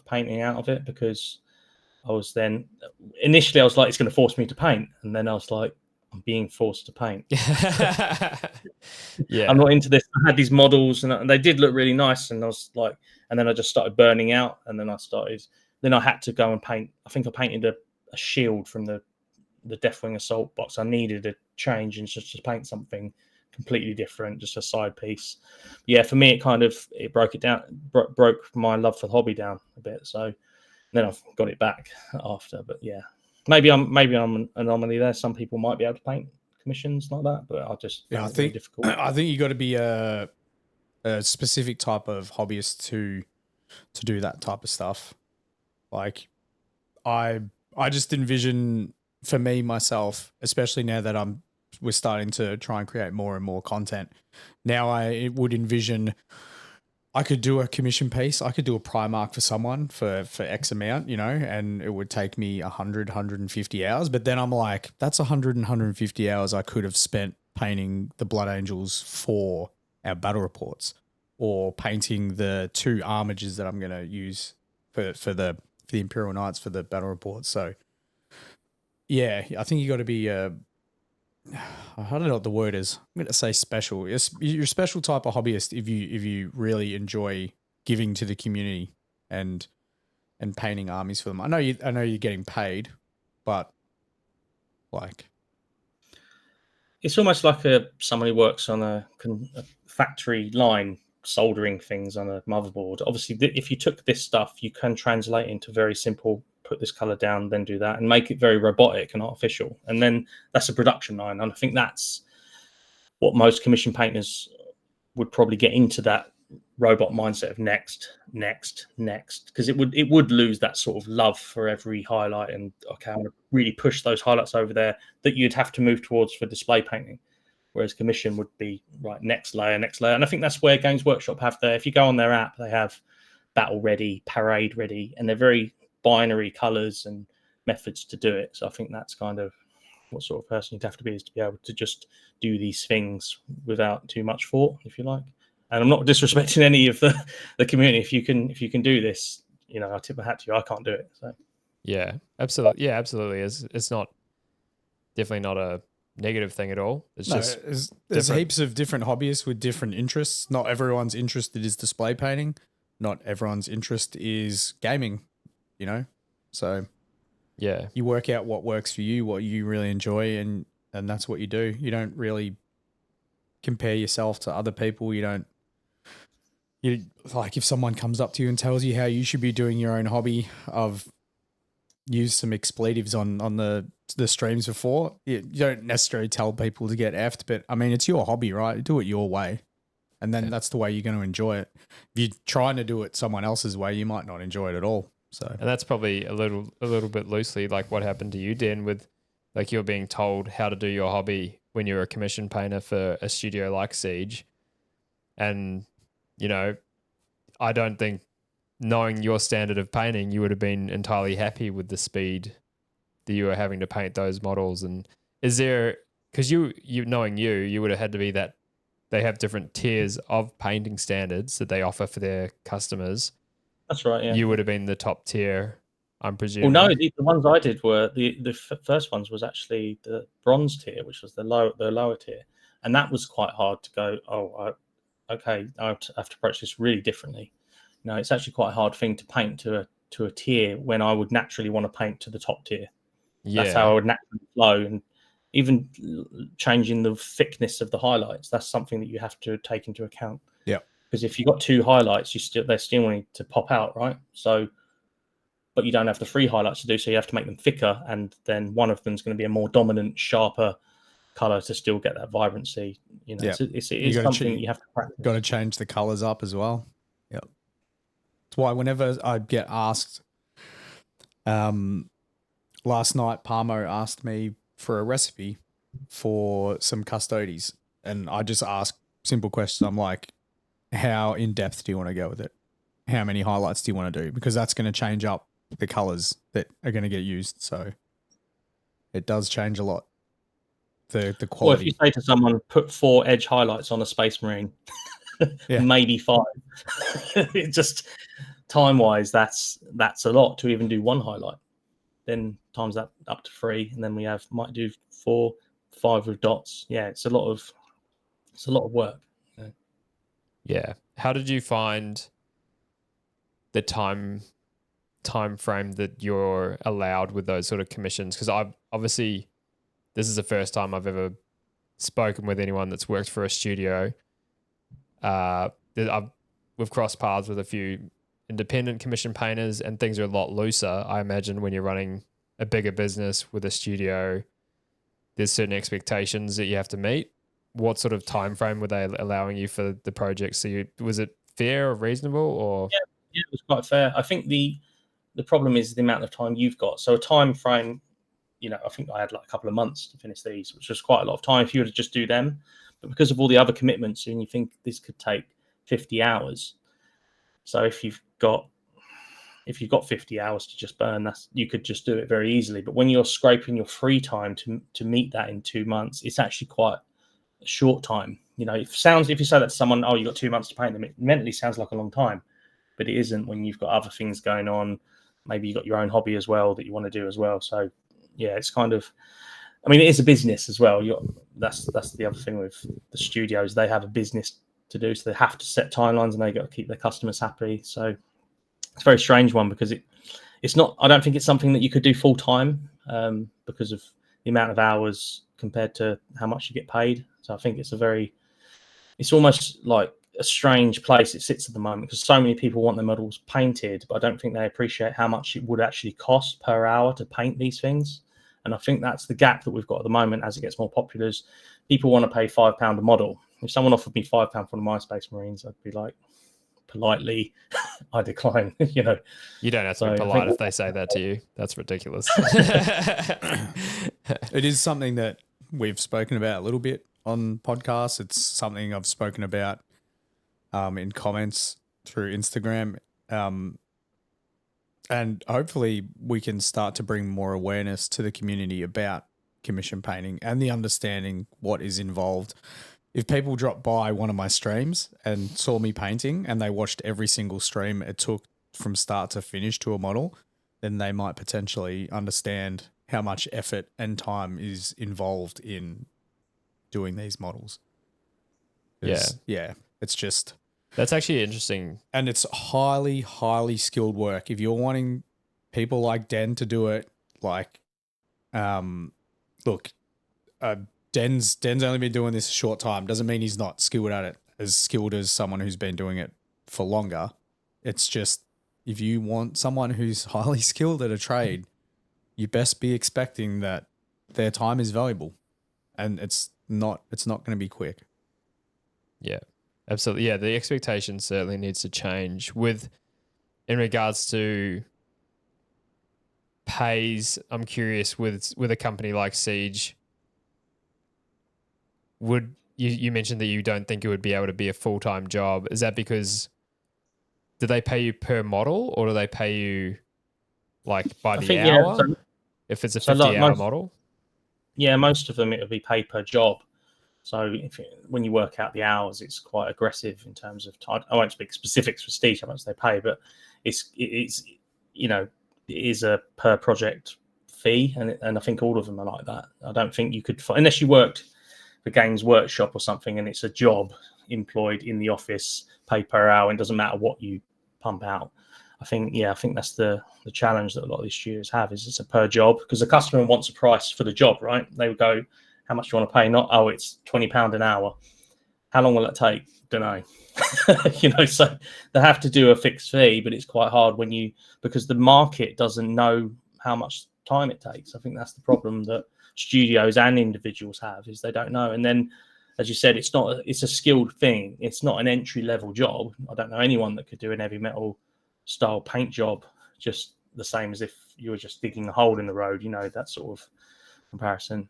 painting out of it, because I was initially I was like, it's going to force me to paint, and then I was like, I'm being forced to paint. Yeah, I'm not into this. I had these models, and they did look really nice, and I was like, and then I just started burning out, and then I had to go and paint. I think I painted a shield from the Deathwing Assault box. I needed a change and just to paint something completely different, just a side piece. Yeah, for me, it broke it down, broke my love for the hobby down a bit. So then I've got it back after. But yeah, maybe I'm an anomaly there. Some people might be able to paint commissions like that, but I just I think think difficult. I think you got to be a specific type of hobbyist to do that type of stuff. Like, I just envision, for me myself, especially now that we're starting to try and create more and more content. Now I would envision I could do a commission piece. I could do a Primark for someone for X amount, and it would take me 100, 150 hours. But then I'm like, that's 100 and 150 hours I could have spent painting the Blood Angels for our battle reports, or painting the 2 armages that I'm going to use for the Imperial Knights for the battle reports. So yeah, I think you got to be I don't know what the word is. I'm going to say special. You're a special type of hobbyist if you really enjoy giving to the community and painting armies for them. I know you're getting paid, but like, It's almost like someone who works on a factory line soldering things on a motherboard. Obviously, if you took this stuff, you can translate into very simple, put this color down, then do that, and make it very robotic and artificial. And then that's a production line. And I think that's what most commission painters would probably get into, that robot mindset of next, because it would lose that sort of love for every highlight, and okay, I want to really push those highlights over there that you'd have to move towards for display painting. Whereas commission would be right, next layer. And I think that's where Games Workshop have if you go on their app, they have battle ready, parade ready, and they're very binary colors and methods to do it. So I think that's kind of what sort of person you'd have to be, is to be able to just do these things without too much thought, if you like. And I'm not disrespecting any of the community. If you can do this, I tip my hat to you. I can't do it. So yeah, absolutely. Yeah, absolutely. It's not, definitely not a negative thing at all. It's just there's heaps of different hobbyists with different interests. Not everyone's interest is display painting. Not everyone's interest is gaming, So yeah, you work out what works for you, what you really enjoy, and that's what you do. You don't really compare yourself to other people. You like, if someone comes up to you and tells you how you should be doing your own hobby, I've used some expletives on the the streams before, you don't necessarily tell people to get effed, but I mean, it's your hobby, right? Do it your way. And then that's the way you're going to enjoy it. If you're trying to do it someone else's way, you might not enjoy it at all. So, and that's probably a little bit loosely like what happened to you, Den, with like you're being told how to do your hobby when you're a commission painter for a studio like Siege. And, you know, I don't think, knowing your standard of painting, you would have been entirely happy with the speed that you were having to paint those models. And is there, because you knowing you would have had to be that they have different tiers of painting standards that they offer for their customers. That's right. Yeah. You would have been the top tier, I'm presuming. Well, no, the ones I did were the first ones was actually the bronze tier, which was the lower tier, and that was quite hard to go. Okay, I have to approach this really differently. You know, it's actually quite a hard thing to paint to a tier when I would naturally want to paint to the top tier. Yeah. That's how I would naturally flow, and even changing the thickness of the highlights. That's something that you have to take into account. Yeah. Because if you've got two highlights, they're still wanting to pop out, right? So, but you don't have the three highlights to do, so you have to make them thicker, and then one of them is going to be a more dominant, sharper color to still get that vibrancy. You know, it is something that you have to practice. Got to change the colors up as well. Yep. That's why whenever I get asked, last night Parmo asked me for a recipe for some custodies, and I just ask simple questions. I'm like, how in depth do you want to go with it? How many highlights do you want to do? Because that's going to change up the colors that are going to get used. So it does change a lot. The quality. Or if you say to someone, put 4 edge highlights on a Space Marine, maybe 5. It just time-wise, that's a lot to even do one highlight. Then times that up to 3, and then we might do 4, 5 with dots. Yeah, it's a lot of work. Yeah. How did you find the time frame that you're allowed with those sort of commissions? Because this is the first time I've ever spoken with anyone that's worked for a studio. We've crossed paths with a few independent commission painters, and things are a lot looser. I imagine when you're running a bigger business with a studio, there's certain expectations that you have to meet. What sort of time frame were they allowing you for the project? So was it fair or reasonable? Or yeah, it was quite fair. I think the problem is the amount of time you've got. So a time frame, you know, I think I had like a couple of months to finish these, which was quite a lot of time if you were to just do them. But because of all the other commitments, and you think this could take 50 hours. So if you've got 50 hours to just burn, you could just do it very easily. But when you're scraping your free time to meet that in 2 months, it's actually quite a short time. You know, if you say that to someone, oh, you've got 2 months to paint them, it mentally sounds like a long time, but it isn't when you've got other things going on. Maybe you've got your own hobby as well that you want to do as well. So yeah, it's kind of, I mean, it is a business as well. That's the other thing with the studios. They have a business to do, so they have to set timelines, and they got to keep their customers happy. So it's a very strange one, because it's not, I don't think it's something that you could do full time, because of the amount of hours compared to how much you get paid. So I think it's almost like a strange place it sits at the moment, because so many people want their models painted, but I don't think they appreciate how much it would actually cost per hour to paint these things. And I think that's the gap that we've got at the moment as it gets more popular. Is people want to pay £5 a model. If someone offered me £5 for one of my Space Marines, I'd be like, politely, I decline. You know, you don't have to be polite if they say that to you. That's ridiculous. It is something that we've spoken about a little bit on podcasts. It's something I've spoken about in comments through Instagram. And hopefully we can start to bring more awareness to the community about commission painting and the understanding what is involved. If people drop by one of my streams and saw me painting, and they watched every single stream it took from start to finish to a model, then they might potentially understand how much effort and time is involved in doing these models. Yeah, it's just... That's actually interesting. And it's highly, highly skilled work. If you're wanting people like Den to do it, like, look, Den's only been doing this a short time. Doesn't mean he's not skilled at it, as skilled as someone who's been doing it for longer. It's just, if you want someone who's highly skilled at a trade, you best be expecting that their time is valuable, and it's not going to be quick. Yeah, absolutely. Yeah, the expectation certainly needs to change in regards to pays. I'm curious with a company like Siege. Would you mentioned that you don't think it would be able to be a full-time job? Is that because do they pay you per model, or do they pay you like by I the think hour? If it's a like 50-hour model? most of them it'll be paid per job. So when you work out the hours, it's quite aggressive in terms of time. I won't speak specifics for Steve how much they pay, but it's it is a per project fee, and I think all of them are like that. I don't think you could, unless you worked for Games Workshop or something, and it's a job employed in the office, paid per hour, and it doesn't matter what you pump out. I think that's the challenge that a lot of these studios have, is it's a per job, because the customer wants a price for the job, right? They would go, how much do you want to pay? Not, oh, it's £20 an hour. How long will it take? Don't know. So they have to do a fixed fee, but it's quite hard because the market doesn't know how much time it takes. I think that's the problem that studios and individuals have, is they don't know. And then, as you said, it's a skilled thing. It's not an entry level job. I don't know anyone that could do an heavy metal style paint job just the same as if you were just digging a hole in the road, that sort of comparison.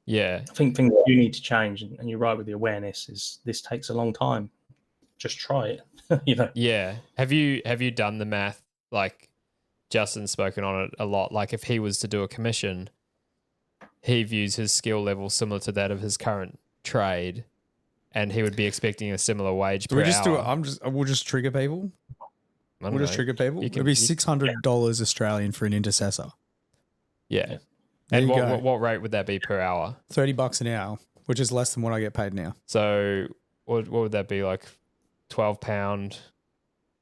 Yeah. I think things do need to change, and you're right with the awareness, is this takes a long time. Just try it. Yeah. Have you done the math? Like, Justin's spoken on it a lot. Like, if he was to do a commission, he views his skill level similar to that of his current trade, and he would be expecting a similar wage per hour. We'll just trigger people. We'll just trigger people. It'll be $600 Australian for an intercessor. Yeah. And what rate would that be per hour? $30 an hour, which is less than what I get paid now. So what would that be, like £12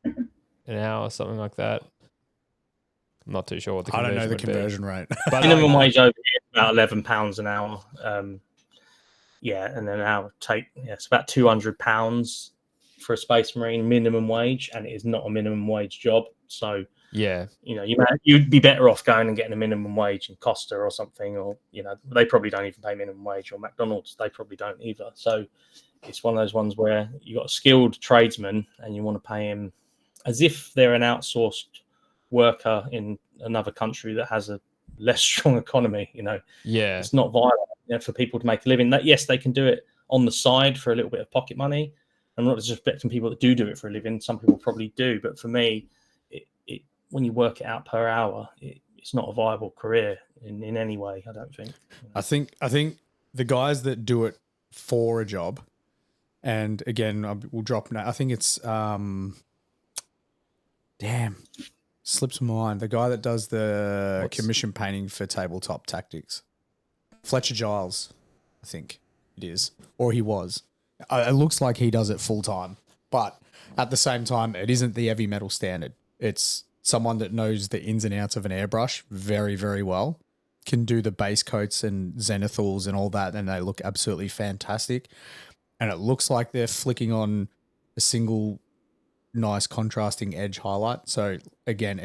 an hour, something like that? I'm not too sure what the conversion I don't know the conversion rate. But minimum wage over here is about £11 an hour. And then an hour it's about £200 for a Space Marine minimum wage, and it is not a minimum wage job. So yeah, you'd be better off going and getting a minimum wage in Costa or something, or they probably don't even pay minimum wage, or McDonald's, they probably don't either. So it's one of those ones where you got a skilled tradesman and you want to pay him as if they're an outsourced worker in another country that has a less strong economy. It's not viable for people to make a living. That, yes, they can do it on the side for a little bit of pocket money. I'm not disrespecting people that do it for a living. Some people probably do, but for me, when you work it out per hour, it's not a viable career in any way, I don't think. I think the guys that do it for a job, and again, we'll drop now. I think it's slips my mind. The guy that does the commission painting for Tabletop Tactics, Fletcher Giles, I think it is, or he was. It looks like he does it full time, but at the same time, it isn't the heavy metal standard. It's someone that knows the ins and outs of an airbrush very, very well, can do the base coats and zenithals and all that, and they look absolutely fantastic. And it looks like they're flicking on a single nice contrasting edge highlight. So again,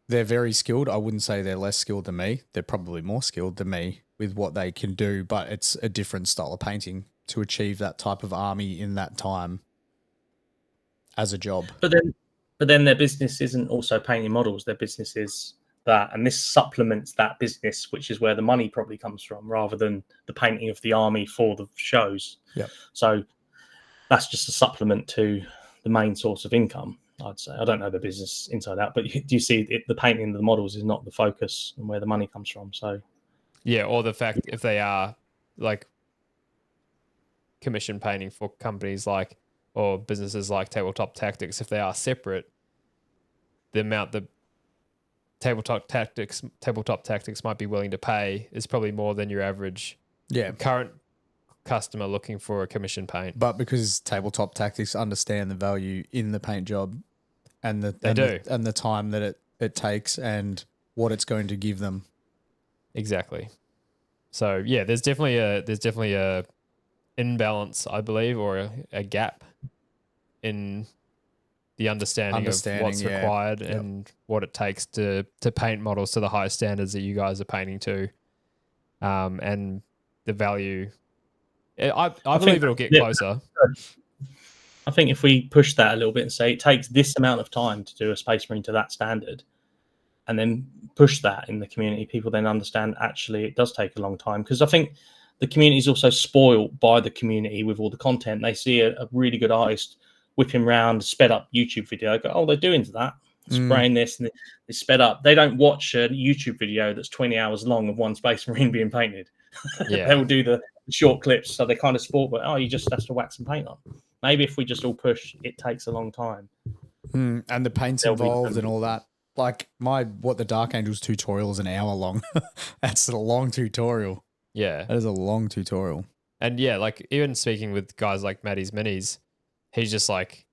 they're very skilled. I wouldn't say they're less skilled than me. They're probably more skilled than me with what they can do, but it's a different style of painting to achieve that type of army in that time as a job. But then their business isn't also painting models. Their business is that, and this supplements that business, which is where the money probably comes from, rather than the painting of the army for the shows. Yeah. So that's just a supplement to the main source of income, I'd say. I don't know the business inside out, but do you see the painting of the models is not the focus and where the money comes from? So yeah, or the fact if they are like commission painting for companies like, or businesses like Tabletop Tactics, if they are separate, the amount that Tabletop Tactics might be willing to pay is probably more than your average current customer looking for a commission paint. But because Tabletop Tactics understand the value in the paint job and the time that it takes and what it's going to give them. Exactly. So yeah, there's definitely a imbalance, I believe, or a gap in the understanding of what's required and what it takes to paint models to the high standards that you guys are painting to, and the value. I believe it'll get closer. I think if we push that a little bit and say it takes this amount of time to do a Space Marine to that standard, and then push that in the community, people then understand actually it does take a long time. Because I think the community is also spoiled by the community with all the content. They see a really good artist whipping around, sped up YouTube video, go, oh, they're doing that, spraying this, and it's sped up. They don't watch a YouTube video that's 20 hours long of one Space Marine being painted. Yeah. They will do the short clips, so they kind of sport, but you just have to wax and paint on. Maybe if we just all push, it takes a long time. And the paint's involved and all that. Like what the Dark Angels tutorial is an hour long. That's a long tutorial. Yeah. That is a long tutorial. And yeah, like even speaking with guys like Maddie's Minis, he's just like,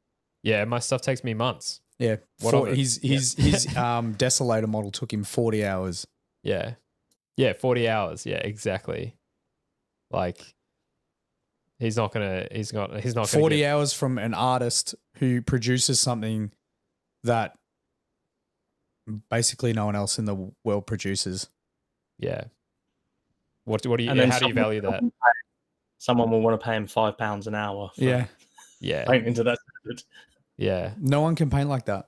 yeah, my stuff takes me months. Yeah. His Desolator model took him 40 hours. Yeah. Yeah, 40 hours. Yeah, exactly. Like he's not 40 hours from an artist who produces something that basically no one else in the world produces. Yeah. How do you value that? Someone will want to pay him £5 an hour. Yeah. Painting to that standard. Yeah. No one can paint like that.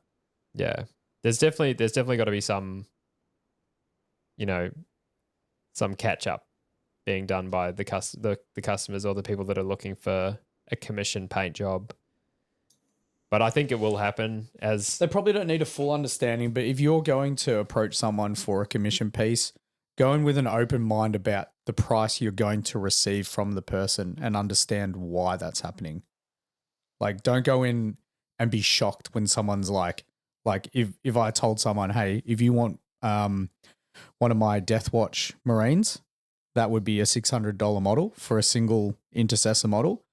Yeah. There's definitely got to be some, some catch up being done by the customers or the people that are looking for a commission paint job. But I think it will happen as they probably don't need a full understanding, but if you're going to approach someone for a commission piece, go in with an open mind about the price you're going to receive from the person and understand why that's happening. Like, don't go in and be shocked when someone's like if I told someone, hey, if you want one of my Death Watch Marines, that would be a $600 model for a single intercessor model.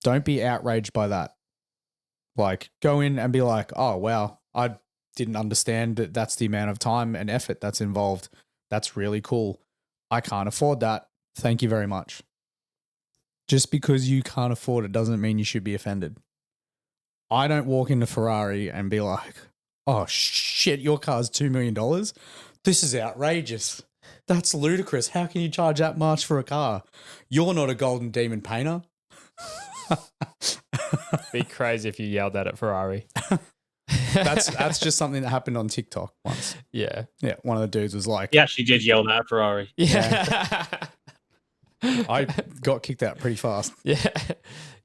Don't be outraged by that. Like, go in and be like, oh, wow, I didn't understand that that's the amount of time and effort that's involved. That's really cool. I can't afford that. Thank you very much. Just because you can't afford it doesn't mean you should be offended. I don't walk into Ferrari and be like, oh, shit, your car's $2 million? This is outrageous. That's ludicrous. How can you charge that much for a car? You're not a Golden Demon painter. Be crazy if you yelled that at Ferrari. That's just something that happened on TikTok once. Yeah. Yeah. One of the dudes was like, he actually did yell that at Ferrari. Yeah. I got kicked out pretty fast. Yeah.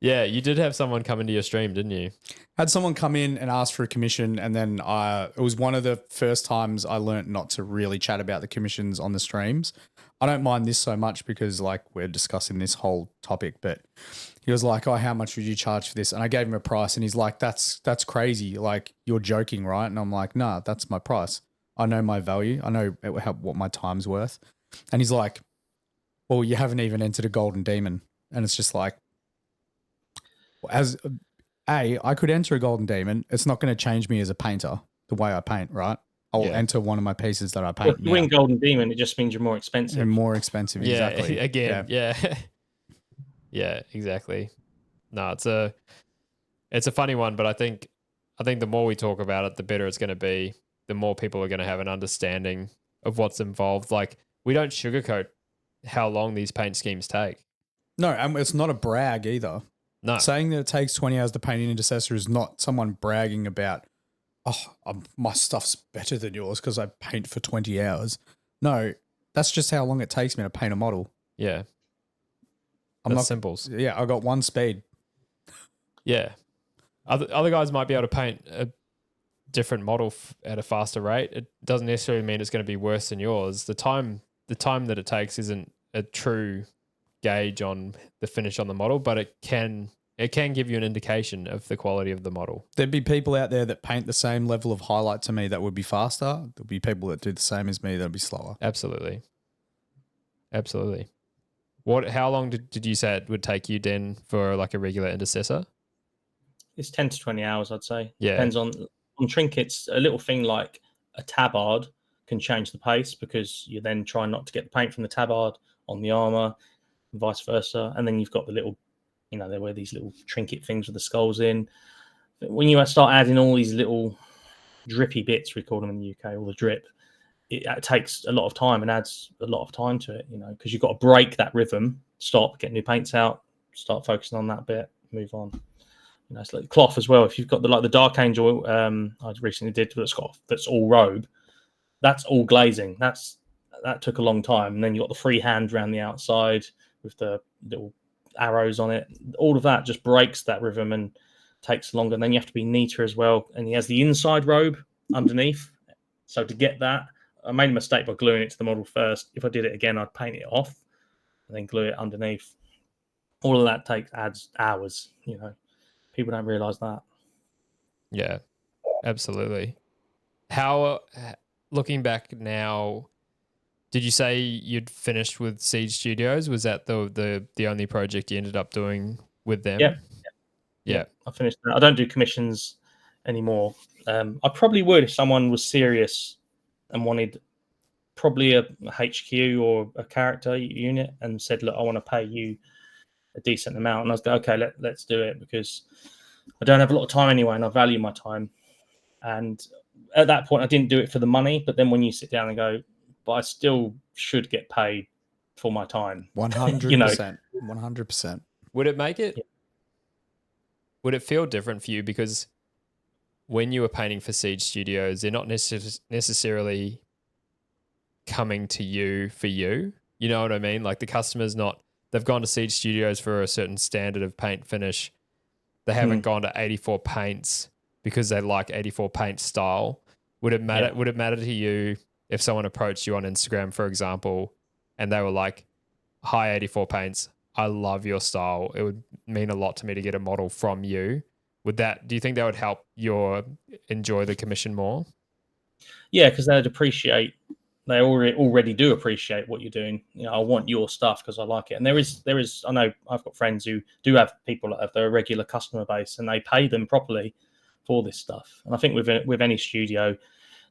Yeah. You did have someone come into your stream, didn't you? Had someone come in and ask for a commission, and then it was one of the first times I learned not to really chat about the commissions on the streams. I don't mind this so much because like we're discussing this whole topic, but he was like, oh, how much would you charge for this? And I gave him a price and he's like, that's crazy. Like, you're joking, right? And I'm like, nah, that's my price. I know my value. I know what my time's worth. And he's like, well, you haven't even entered a Golden Demon. And it's just like, I could enter a Golden Demon. It's not going to change me as a painter, the way I paint, right? I'll enter one of my pieces that I paint. If you win Golden Demon, it just means you're more expensive. And more expensive, yeah, exactly. Again, yeah. Yeah, exactly. No, it's a funny one, but I think the more we talk about it, the better it's going to be. The more people are going to have an understanding of what's involved. Like, we don't sugarcoat how long these paint schemes take. No, and it's not a brag either. No. Saying that it takes 20 hours to paint an intercessor is not someone bragging about, my stuff's better than yours because I paint for 20 hours. No, that's just how long it takes me to paint a model. Yeah. That's simples. Yeah, I got one speed. Yeah. Other guys might be able to paint a different model at a faster rate. It doesn't necessarily mean it's going to be worse than yours. The time that it takes isn't a true gauge on the finish on the model, but it can give you an indication of the quality of the model. There'd be people out there that paint the same level of highlight to me that would be faster. There'll be people that do the same as me that'll be slower. Absolutely. How long did you say it would take you, Den, for like a regular intercessor? It's 10 to 20 hours, I'd say. Yeah. Depends on trinkets. A little thing like a tabard can change the pace because you then try not to get the paint from the tabard on the armor, and vice versa. And then you've got the little, they wear these little trinket things with the skulls in. when you start adding all these little drippy bits, we call them in the UK, all the drip, it takes a lot of time and adds a lot of time to it, because you've got to break that rhythm, stop, get new paints out, start focusing on that bit, move on. It's like cloth as well. If you've got the Dark Angel, I recently did that's all robe, that's all glazing. That took a long time, and then you got the freehand around the outside with the little arrows on it. All of that just breaks that rhythm and takes longer. And then you have to be neater as well. And he has the inside robe underneath. So to get that, I made a mistake by gluing it to the model first. If I did it again, I'd paint it off and then glue it underneath. All of that adds hours. People don't realize that. Yeah, absolutely. How, looking back now, did you say you'd finished with Siege Studios? Was that the only project you ended up doing with them? Yeah. I finished that. I don't do commissions anymore. I probably would if someone was serious and wanted probably a HQ or a character unit and said, look, I want to pay you a decent amount. And I was like, okay, let's do it, because I don't have a lot of time anyway, and I value my time. And at that point, I didn't do it for the money. But then when you sit down and go, but I still should get paid for my time. 100%. 100%. Would it make it? Yeah. Would it feel different for you? Because when you were painting for Siege Studios, they're not necessarily coming to you for you. You know what I mean? Like the customer's they've gone to Siege Studios for a certain standard of paint finish. They haven't gone to 84 paints because they like 84 paint style. Would it matter? Yeah. Would it matter to you if someone approached you on Instagram, for example, and they were like, hi, 84 paints, I love your style. It would mean a lot to me to get a model from you. Do you think that would help enjoy the commission more? Yeah, because they already do appreciate what you're doing. I want your stuff because I like it. And there is, I know I've got friends who do have people that have their regular customer base and they pay them properly for this stuff. And I think with any studio,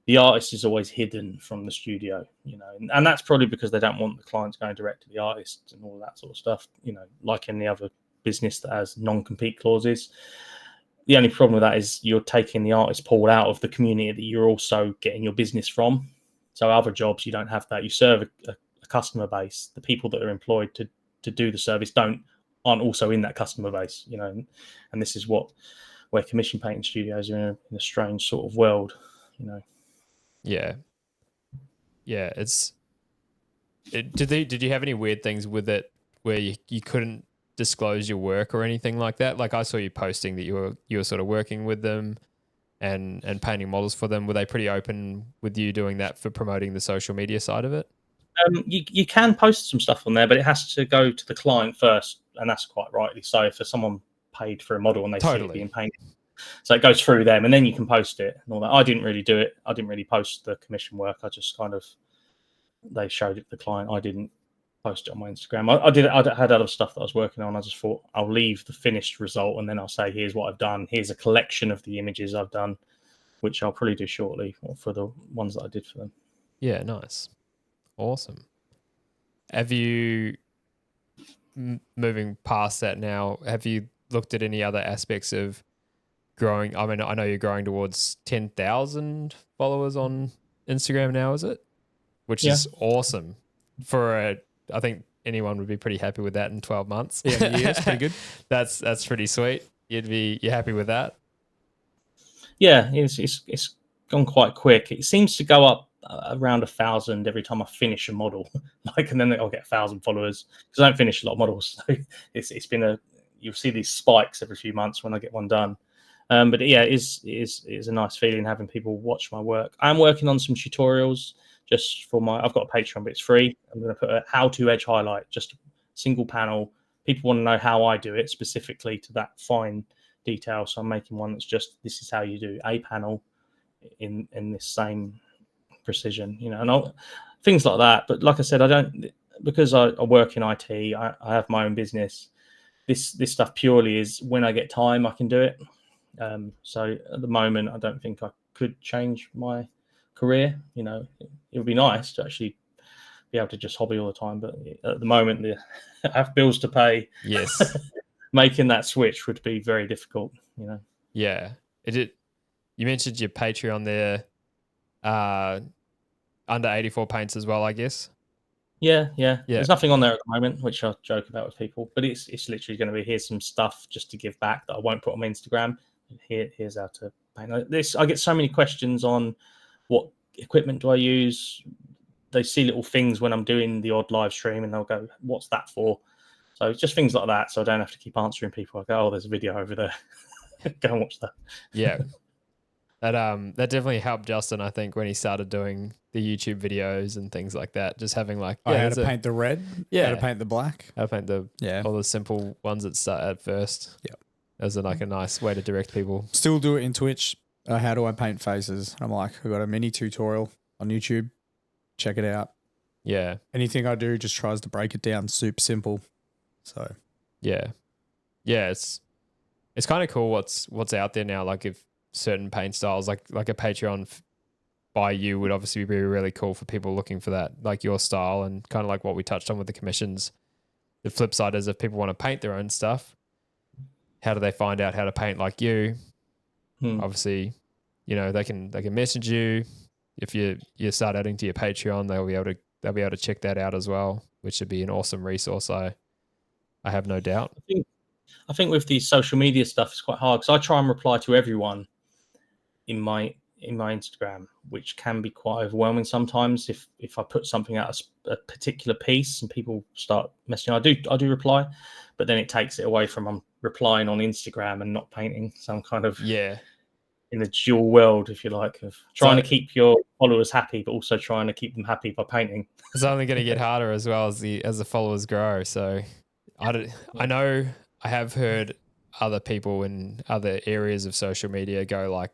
the artist is always hidden from the studio, and that's probably because they don't want the clients going direct to the artist and all that sort of stuff, like any other business that has non-compete clauses. The only problem with that is you're taking the artist pool out of the community that you're also getting your business from. So other jobs, you don't have that. You serve a customer base. The people that are employed to do the service aren't also in that customer base, and this is where commission painting studios are in a strange sort of world, Yeah. Did you have any weird things with it where you couldn't disclose your work or anything like that? Like I saw you posting that you were sort of working with them and painting models for them. Were they pretty open with you doing that for promoting the social media side of it? You can post some stuff on there, but it has to go to the client first, and that's quite rightly so. For someone paid for a model and they see it being painted, so it goes through them, and then you can post it and all that. I didn't really do it. I didn't really post the commission work. I just they showed it to the client. I didn't post it on my Instagram. I had other stuff that I was working on. I just thought I'll leave the finished result and then I'll say, here's what I've done. Here's a collection of the images I've done, which I'll probably do shortly for the ones that I did for them. Yeah, nice. Awesome. Have you, moving past that now, have you looked at any other aspects of growing? I mean, I know you're growing towards 10,000 followers on Instagram now, is it? Which is awesome. I think anyone would be pretty happy with that in 12 months. Yeah, it's pretty good. That's pretty sweet. You're happy with that? Yeah, it's gone quite quick. It seems to go up around 1,000 every time I finish a model. And then I'll get 1,000 followers because I don't finish a lot of models. So it's been you'll see these spikes every few months when I get one done. But yeah, it is a nice feeling having people watch my work. I'm working on some tutorials just for I've got a Patreon, but it's free. I'm going to put a how to edge highlight, just a single panel. People want to know how I do it specifically to that fine detail. So I'm making one that's just, this is how you do a panel in this same precision, and things like that. But like I said, because I work in IT, I have my own business. This stuff purely is when I get time, I can do it. So at the moment, I don't think I could change my career. It would be nice to actually be able to just hobby all the time, but at the moment, I have bills to pay. Yes. Making that switch would be very difficult. Yeah. You mentioned your Patreon there, under 84 paints as well, I guess. Yeah. Yeah. There's nothing on there at the moment, which I joke about with people, but it's literally going to be, here's some stuff just to give back that I won't put on my Instagram. Here's how to paint this. I get so many questions on what equipment do I use. They see little things when I'm doing the odd live stream, and they'll go, "What's that for?" So just things like that, so I don't have to keep answering people. I go, "Oh, there's a video over there. Go and watch that." Yeah. That definitely helped Justin, I think, when he started doing the YouTube videos and things like that. Just having like, how to paint the red, how to paint the black, how to paint all the simple ones that start at first. Yep. As like a nice way to direct people. Still do it in Twitch. How do I paint faces? I'm like, I got a mini tutorial on YouTube. Check it out. Yeah. Anything I do just tries to break it down super simple. So yeah, it's kind of cool what's out there now. Like if certain paint styles, like a Patreon by you would obviously be really cool for people looking for that, like your style, and kind of like what we touched on with the commissions. The flip side is if people want to paint their own stuff, how do they find out how to paint like you? Obviously, they can message you. If you start adding to your Patreon, they'll be able to check that out as well, which would be an awesome resource. I have no doubt. I think with the social media stuff, it's quite hard because I try and reply to everyone in my Instagram, which can be quite overwhelming sometimes. If I put something out a particular piece and people start messaging, I do reply, but then it takes it away from I'm replying on Instagram and not painting. So I'm kind of in the dual world, if you like, of trying to keep your followers happy, but also trying to keep them happy by painting. It's only going to get harder as well as the followers grow. So I know I have heard other people in other areas of social media go like,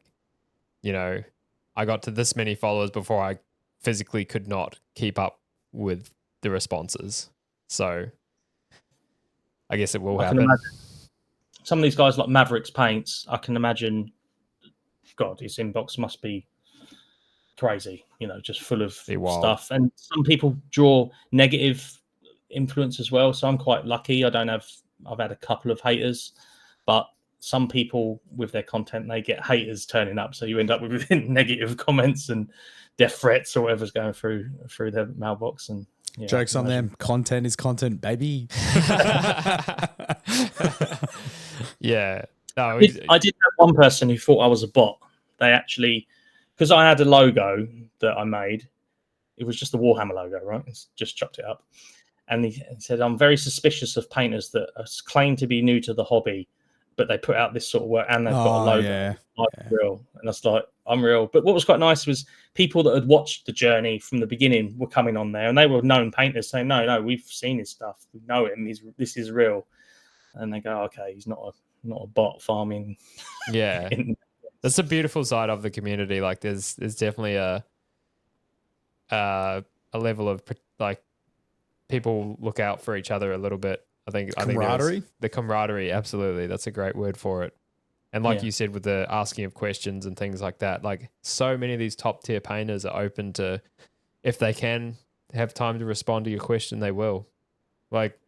I got to this many followers before I physically could not keep up with the responses. So I guess it will happen. Some of these guys like Mavericks Paints, I can imagine, God, his inbox must be crazy, just full of stuff. And some people draw negative influence as well. So I'm quite lucky. I've had a couple of haters, but some people with their content, they get haters turning up. So you end up with negative comments and death threats or whatever's going through their mailbox. And jokes on them. Content is content, baby. Yeah. No, I did have one person who thought I was a bot. They actually, because I had a logo that I made, it was just the Warhammer logo, right? It's just chopped it up. And he said, I'm very suspicious of painters that claim to be new to the hobby, but they put out this sort of work and they've got a logo. Real. And that's like, I'm real. But what was quite nice was people that had watched the journey from the beginning were coming on there, and they were known painters saying, no, we've seen his stuff. We know him. This is real. And they go, okay, he's not a bot farming. Yeah. That's a beautiful side of the community. Like there's definitely a level of like people look out for each other a little bit. I think the camaraderie. Absolutely. That's a great word for it. And like you said, with the asking of questions and things like that, like so many of these top tier painters are open to, if they can have time to respond to your question, they will. Like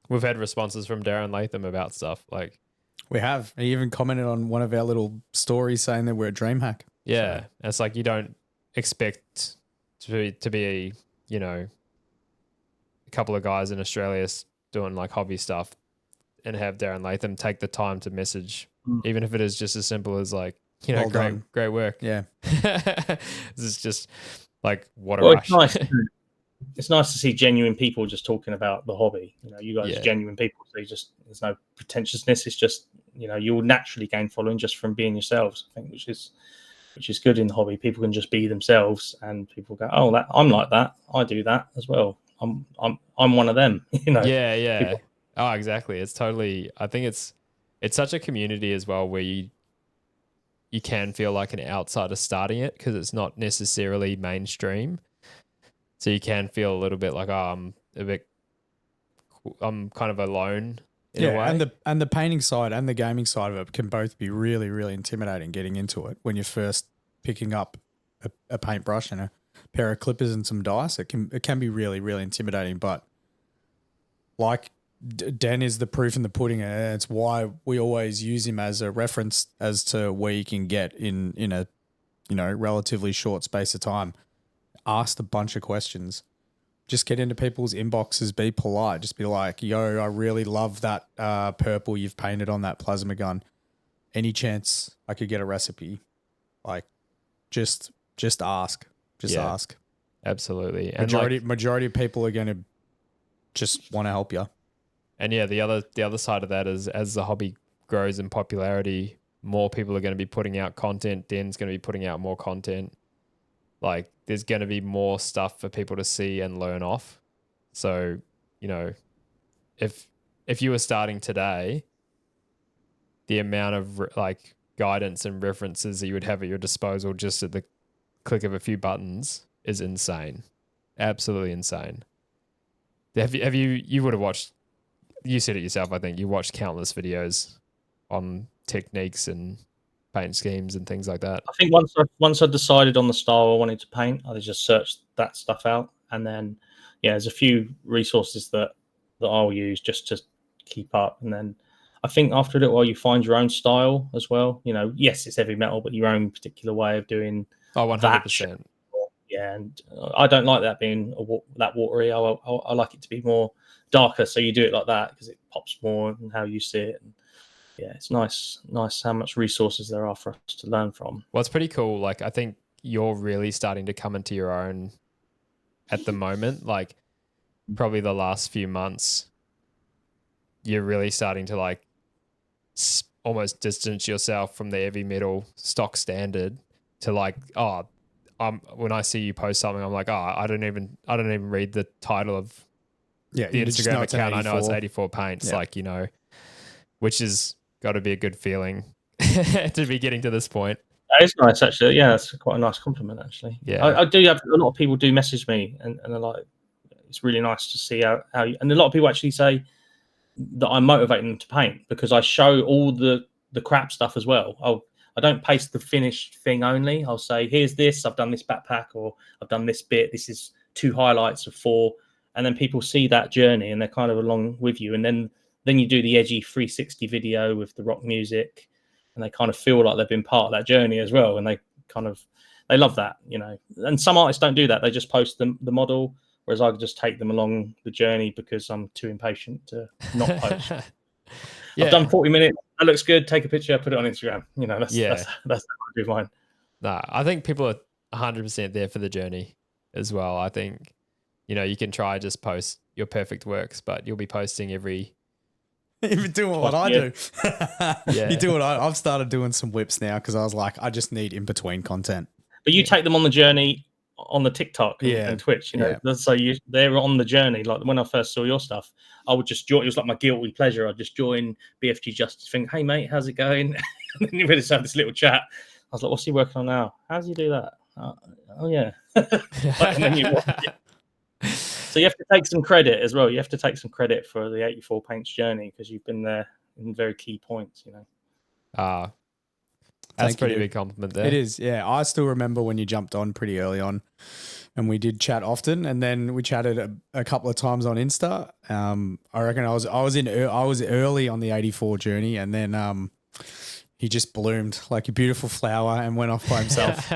we've had responses from Darren Latham about stuff. Like we have. He even commented on one of our little stories saying that we're at DreamHack. Yeah. So. It's like you don't expect to be, a couple of guys in Australia doing like hobby stuff and have Darren Latham take the time to message, even if it is just as simple as like, great work. Yeah. This is just like what a rush. It's nice to see genuine people just talking about the hobby. You guys are genuine people, so there's no pretentiousness. It's just, you will naturally gain following just from being yourselves, I think, which is good in the hobby. People can just be themselves and people go, oh, I'm like that. I do that as well. I'm one of them, Yeah. People. Oh, exactly. It's totally, I think it's such a community as well where you can feel like an outsider starting it because it's not necessarily mainstream. So you can feel a little bit like, I'm kind of alone in a way. And the painting side and the gaming side of it can both be really, really intimidating getting into it when you're first picking up a paintbrush and a pair of clippers and some dice. It can be really, really intimidating. But like Den is the proof in the pudding, and it's why we always use him as a reference as to where you can get in a relatively short space of time. Ask a bunch of questions. Just get into people's inboxes. Be polite. Just be like, "Yo, I really love that purple you've painted on that plasma gun. Any chance I could get a recipe?" Like, just ask. Just ask. Absolutely. And majority of people are going to just want to help you. And yeah, the other side of that is, as the hobby grows in popularity, more people are going to be putting out content. Den's going to be putting out more content. Like, there's going to be more stuff for people to see and learn off. So, if you were starting today, the amount of like guidance and references that you would have at your disposal just at the click of a few buttons is insane. Absolutely insane. You would have watched, you said it yourself, I think you watched countless videos on techniques and paint schemes and things like that. I think once I decided on the style I wanted to paint, I just searched that stuff out, and then there's a few resources that I'll use just to keep up. And then I think after a little while you find your own style as well. Yes, it's heavy metal, but your own particular way of doing 100%. Yeah, and I don't like that being that watery. I like it to be more darker, so you do it like that because it pops more and how you see it. And yeah, it's nice how much resources there are for us to learn from. Well, it's pretty cool. Like, I think you're really starting to come into your own at the moment. Like, probably the last few months, you're really starting to like almost distance yourself from the heavy metal stock standard to like, when I see you post something, I'm like, I don't even read the title of the Instagram account. I know it's 84 paints, which is got to be a good feeling to be getting to this point. That is nice, actually. Yeah, that's quite a nice compliment, actually. Yeah, I do have a lot of people do message me, and they're like, it's really nice to see how you, and a lot of people actually say that I'm motivating them to paint because I show all the crap stuff as well. I don't paste the finished thing only. I'll say, here's this, I've done this backpack, or I've done this bit. This is 2 highlights of 4. And then people see that journey and they're kind of along with you. And then you do the edgy 360 video with the rock music, and they kind of feel like they've been part of that journey as well. And they love that, And some artists don't do that. They just post the model, whereas I could just take them along the journey because I'm too impatient to not post. I've done 40 minutes. That looks good. Take a picture, put it on Instagram. That's how I do mine. Nah, I think people are 100% there for the journey as well. I think, you can try just post your perfect works, but you'll be posting every. You're doing what I do. You do what I've started doing some whips now because I was like, I just need in between content. But you take them on the journey on the TikTok and Twitch, so they're on the journey. Like when I first saw your stuff, I would just join. It was like my guilty pleasure. I'd just join BFG Justice, think, hey mate, how's it going? And then you really just have this little chat. I was like, what's he working on now? How do you do that? Oh yeah. And then you watch it. So you have to take some credit as well. You have to take some credit for the 84 paints journey because you've been there in very key points, That's a pretty big compliment there. It is, yeah. I still remember when you jumped on pretty early on, and we did chat often, and then we chatted a couple of times on Insta. I reckon I was early on the 84 journey, and then he just bloomed like a beautiful flower and went off by himself,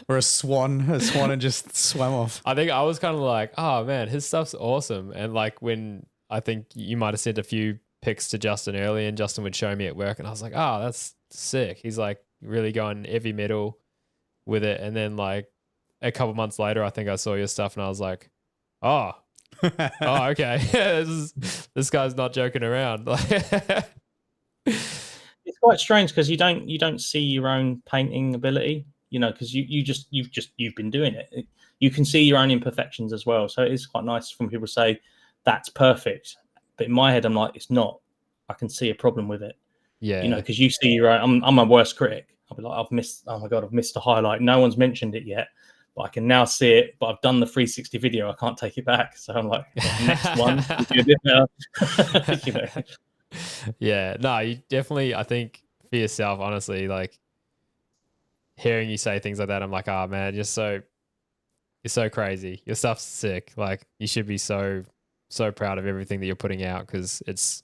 or a swan and just swam off. I think I was kind of like, oh man, his stuff's awesome. And like when I think you might have sent a few pics to Justin early, and Justin would show me at work, and I was like, oh, that's sick. He's like really going heavy metal with it. And then like a couple months later, I think I saw your stuff and I was like, oh okay. this guy's not joking around. It's quite strange because you don't see your own painting ability, because you've been doing it. You can see your own imperfections as well. So it is quite nice when people say that's perfect. But in my head, I'm like, it's not. I can see a problem with it. Yeah. Because you see your own. I'm my worst critic. I'll be like, I've missed a highlight. No one's mentioned it yet, but I can now see it. But I've done the 360 video. I can't take it back. So I'm like, next one. Will be a bit better. Yeah. No, you definitely, I think for yourself, honestly, like hearing you say things like that, I'm like, oh man, you're so crazy. Your stuff's sick. Like you should be so so proud of everything that you're putting out, because it's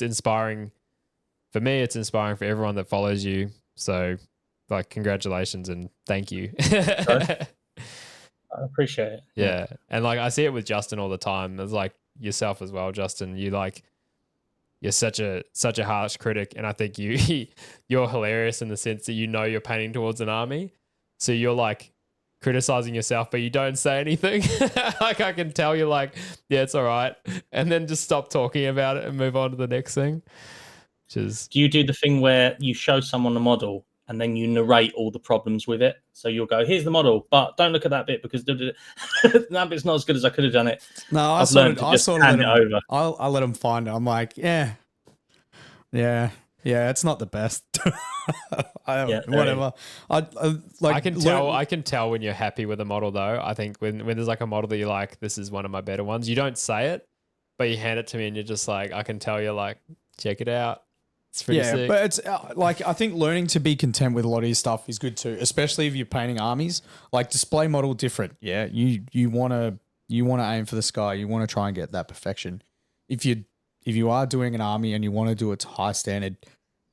inspiring for me. It's inspiring for everyone that follows you. So, like, congratulations and thank you. I appreciate it. Yeah. And like, I see it with Justin all the time. It's like yourself as well, Justin. You're such a harsh critic, and I think you're hilarious in the sense that you're painting towards an army, so you're like criticizing yourself, but you don't say anything. Like, I can tell you're like, yeah, it's all right, and then just stop talking about it and move on to the next thing. Which is, do you do the thing where you show someone the model and then you narrate all the problems with it? So you'll go, here's the model, but don't look at that bit because that bit's not as good as I could have done it. No, I I've learned to just hand it over. I let them find it. I'm like, yeah, it's not the best. Whatever. I can tell when you're happy with a model, though. I think when there's like a model that you like, this is one of my better ones. You don't say it, but you hand it to me and you're just like, I can tell you're like, check it out. It's pretty sick. But it's like, I think learning to be content with a lot of your stuff is good too, especially if you're painting armies. Like, display model different. Yeah, you want to aim for the sky. You want to try and get that perfection. If you are doing an army and you want to do it to high standard,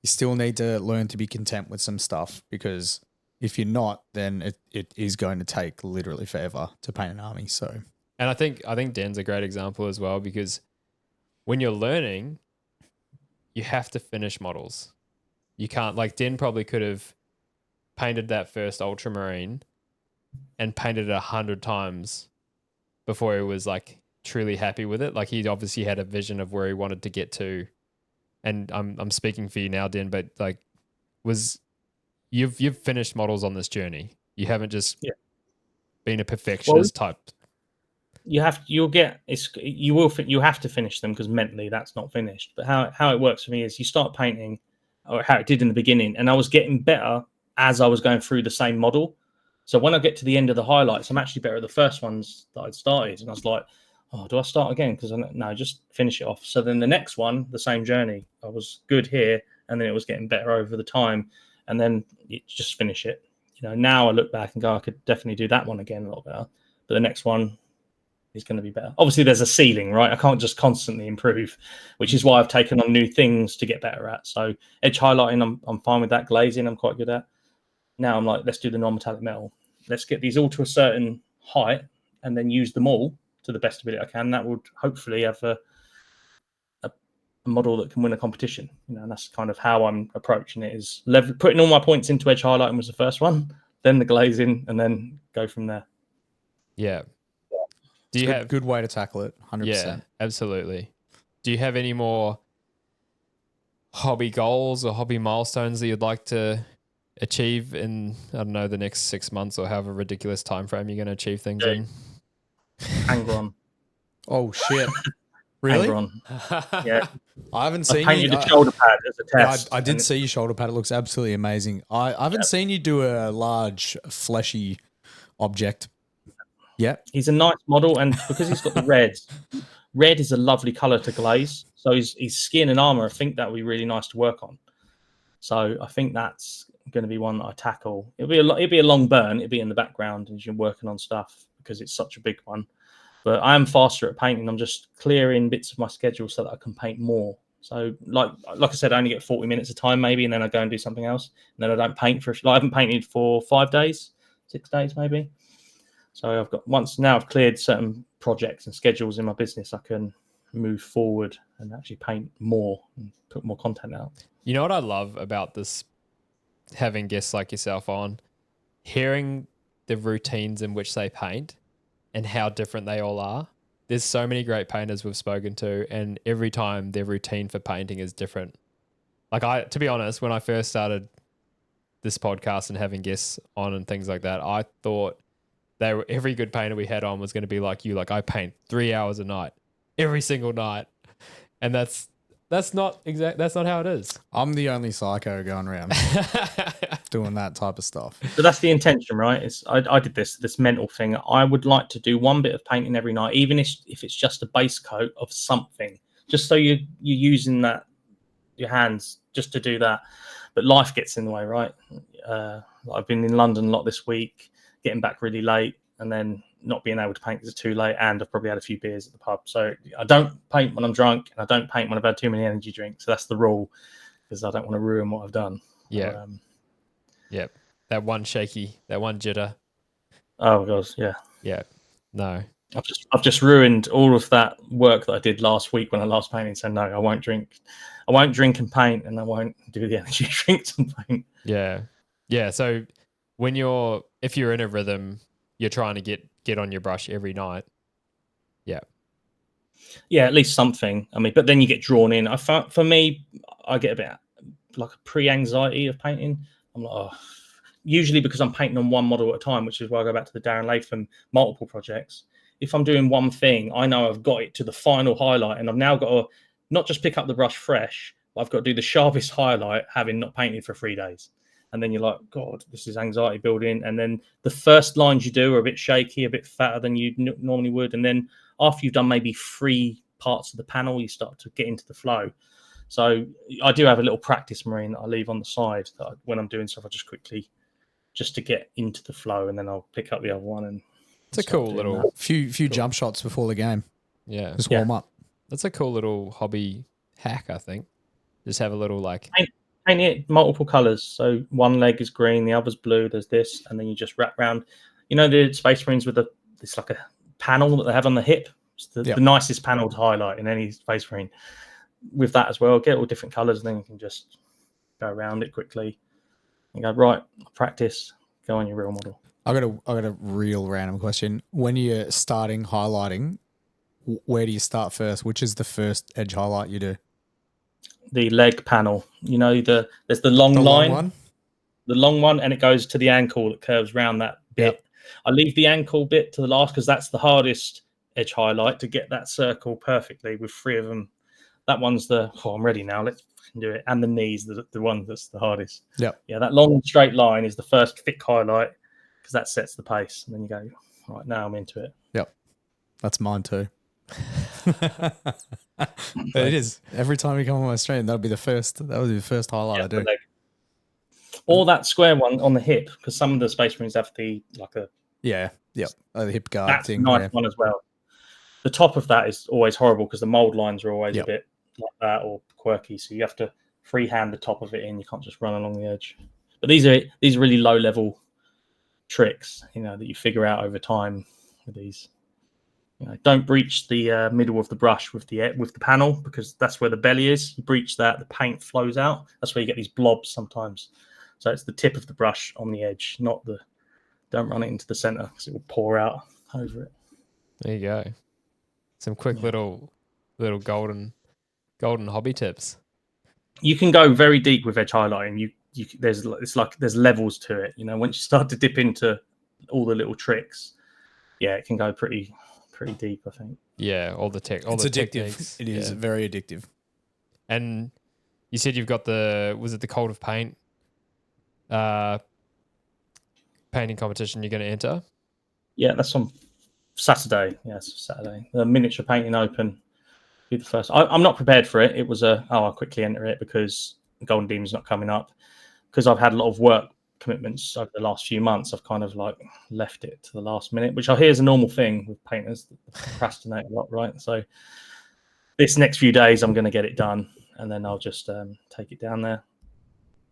you still need to learn to be content with some stuff, because if you're not, then it is going to take literally forever to paint an army. So, and I think Den's a great example as well, because when you're learning, you have to finish models. You can't, like, Den probably could have painted that first ultramarine and painted it 100 times before he was like truly happy with it. Like, he obviously had a vision of where he wanted to get to. And I'm speaking for you now, Den, but like, you've finished models on this journey. You haven't just been a perfectionist type. You have to finish them, because mentally that's not finished. But how it works for me is you start painting, or how it did in the beginning, and I was getting better as I was going through the same model. So when I get to the end of the highlights, I'm actually better at the first ones that I'd started, and I was like, oh, do I start again? Because no, just finish it off. So then the next one, the same journey, I was good here, and then it was getting better over the time, and then you just finish it. Now I look back and go, I could definitely do that one again a lot better, but the next one is going to be better. Obviously, there's a ceiling, right? I can't just constantly improve, which is why I've taken on new things to get better at. So edge highlighting, I'm fine with that. Glazing, I'm quite good at. Now I'm like, let's do the non-metallic metal. Let's get these all to a certain height and then use them all to the best ability I can. That would hopefully have a model that can win a competition. And that's kind of how I'm approaching it, is putting all my points into edge highlighting was the first one, then the glazing, and then go from there. Yeah. Do you have a good way to tackle it? 100%. Yeah, absolutely. Do you have any more hobby goals or hobby milestones that you'd like to achieve in, I don't know, the next 6 months, or however ridiculous time frame you're going to achieve things in? Angron. Oh shit! Really? Angron. Yeah. I haven't seen painted the shoulder pad as a test. I did see your shoulder pad. It looks absolutely amazing. I haven't seen you do a large fleshy object. Yeah, he's a nice model, and because he's got the reds, red is a lovely color to glaze. So his skin and armor, I think that would be really nice to work on. So I think that's going to be one that I tackle. It'll be a long burn. It'll be in the background as you're working on stuff, because it's such a big one. But I am faster at painting. I'm just clearing bits of my schedule so that I can paint more. So like I said, I only get 40 minutes of time maybe, and then I go and do something else. And then I don't paint I haven't painted for 5 days, 6 days maybe. So once I've cleared certain projects and schedules in my business, I can move forward and actually paint more and put more content out. You know what I love about this, having guests like yourself on, hearing the routines in which they paint and how different they all are. There's so many great painters we've spoken to, and every time their routine for painting is different. Like, to be honest, when I first started this podcast and having guests on and things like that, I thought every good painter we had on was going to be like you. Like, I paint 3 hours a night, every single night. And that's not how it is. I'm the only psycho going around doing that type of stuff. But that's the intention, right? I did this mental thing. I would like to do one bit of painting every night, even if it's just a base coat of something, just so you're using your hands just to do that. But life gets in the way, right? I've been in London a lot this week, getting back really late, and then not being able to paint because it's too late, and I've probably had a few beers at the pub. So I don't paint when I'm drunk, and I don't paint when I've had too many energy drinks. So that's the rule, because I don't want to ruin what I've done. Yeah. Yep. That one jitter. Oh god, yeah. Yeah. No. I've just ruined all of that work that I did last week when I last painted. So no, I won't drink. I won't drink and paint, and I won't do the energy drinks and paint. Yeah. Yeah. So if you're in a rhythm, you're trying to get on your brush every night. Yeah. Yeah, at least something. I mean, but then you get drawn in. For me, I get a bit like a pre-anxiety of painting. I'm like, oh. Usually because I'm painting on one model at a time, which is why I go back to the Darren Latham multiple projects. If I'm doing one thing, I know I've got it to the final highlight, and I've now got to not just pick up the brush fresh, but I've got to do the sharpest highlight, having not painted for 3 days. And then you're like, God, this is anxiety building. And then the first lines you do are a bit shaky, a bit fatter than you normally would. And then after you've done maybe 3 parts of the panel, you start to get into the flow. So I do have a little practice marine that I leave on the side that when I'm doing stuff, I just quickly, just to get into the flow, and then I'll pick up the other one. And it's a cool little few jump shots before the game. Yeah, just warm up. That's a cool little hobby hack, I think. Just have a little like paint it multiple colors. So one leg is green, the other's blue. There's this, and then you just wrap around. You know the Space Marines with it's like a panel that they have on the hip. It's the nicest panel to highlight in any Space Marine. With that as well, get all different colors, and then you can just go around it quickly. You go, right, practice, go on your real model. I got a real random question. When you're starting highlighting, where do you start first? Which is the first edge highlight you do? The leg panel. You know, there's the long line. Long one? The long one, and it goes to the ankle that curves around that bit. Yep. I leave the ankle bit to the last because that's the hardest edge highlight to get that circle perfectly with 3 of them. That one's I'm ready now. Let's do it. And the knees, the one that's the hardest. Yeah, that long straight line is the first thick highlight because that sets the pace. And then you go, right, now I'm into it. Yep. That's mine too. It is. Every time you come on my stream, that would be the first highlight I do. Or that square one on the hip, because some of the Space Marines have the hip guard that's thing. That's a nice one as well. The top of that is always horrible because the mold lines are always a bit like that or quirky, so you have to freehand the top of it in. You can't just run along the edge. But these are really low level tricks, that you figure out over time with these. Don't breach the middle of the brush with the panel, because that's where the belly is. You breach that, the paint flows out. That's where you get these blobs sometimes. So it's the tip of the brush on the edge, not don't run it into the center because it will pour out over it. There you go. Some quick little golden hobby tips. You can go very deep with edge highlighting. There's levels to it. Once you start to dip into all the little tricks, it can go pretty deep, I think. Yeah, all the addictive. Techniques. It is very addictive. And you said you've got the Cult of Paint painting competition you're going to enter? Yeah, that's on Saturday. Yes, Saturday. The miniature painting open. Be the first. I'm not prepared for it. It was I'll quickly enter it because Golden Demon's not coming up. Because I've had a lot of work commitments over the last few months, I've kind of left it to the last minute, which I hear is a normal thing with painters. They procrastinate a lot, right? So this next few days, I'm going to get it done, and then I'll just take it down there,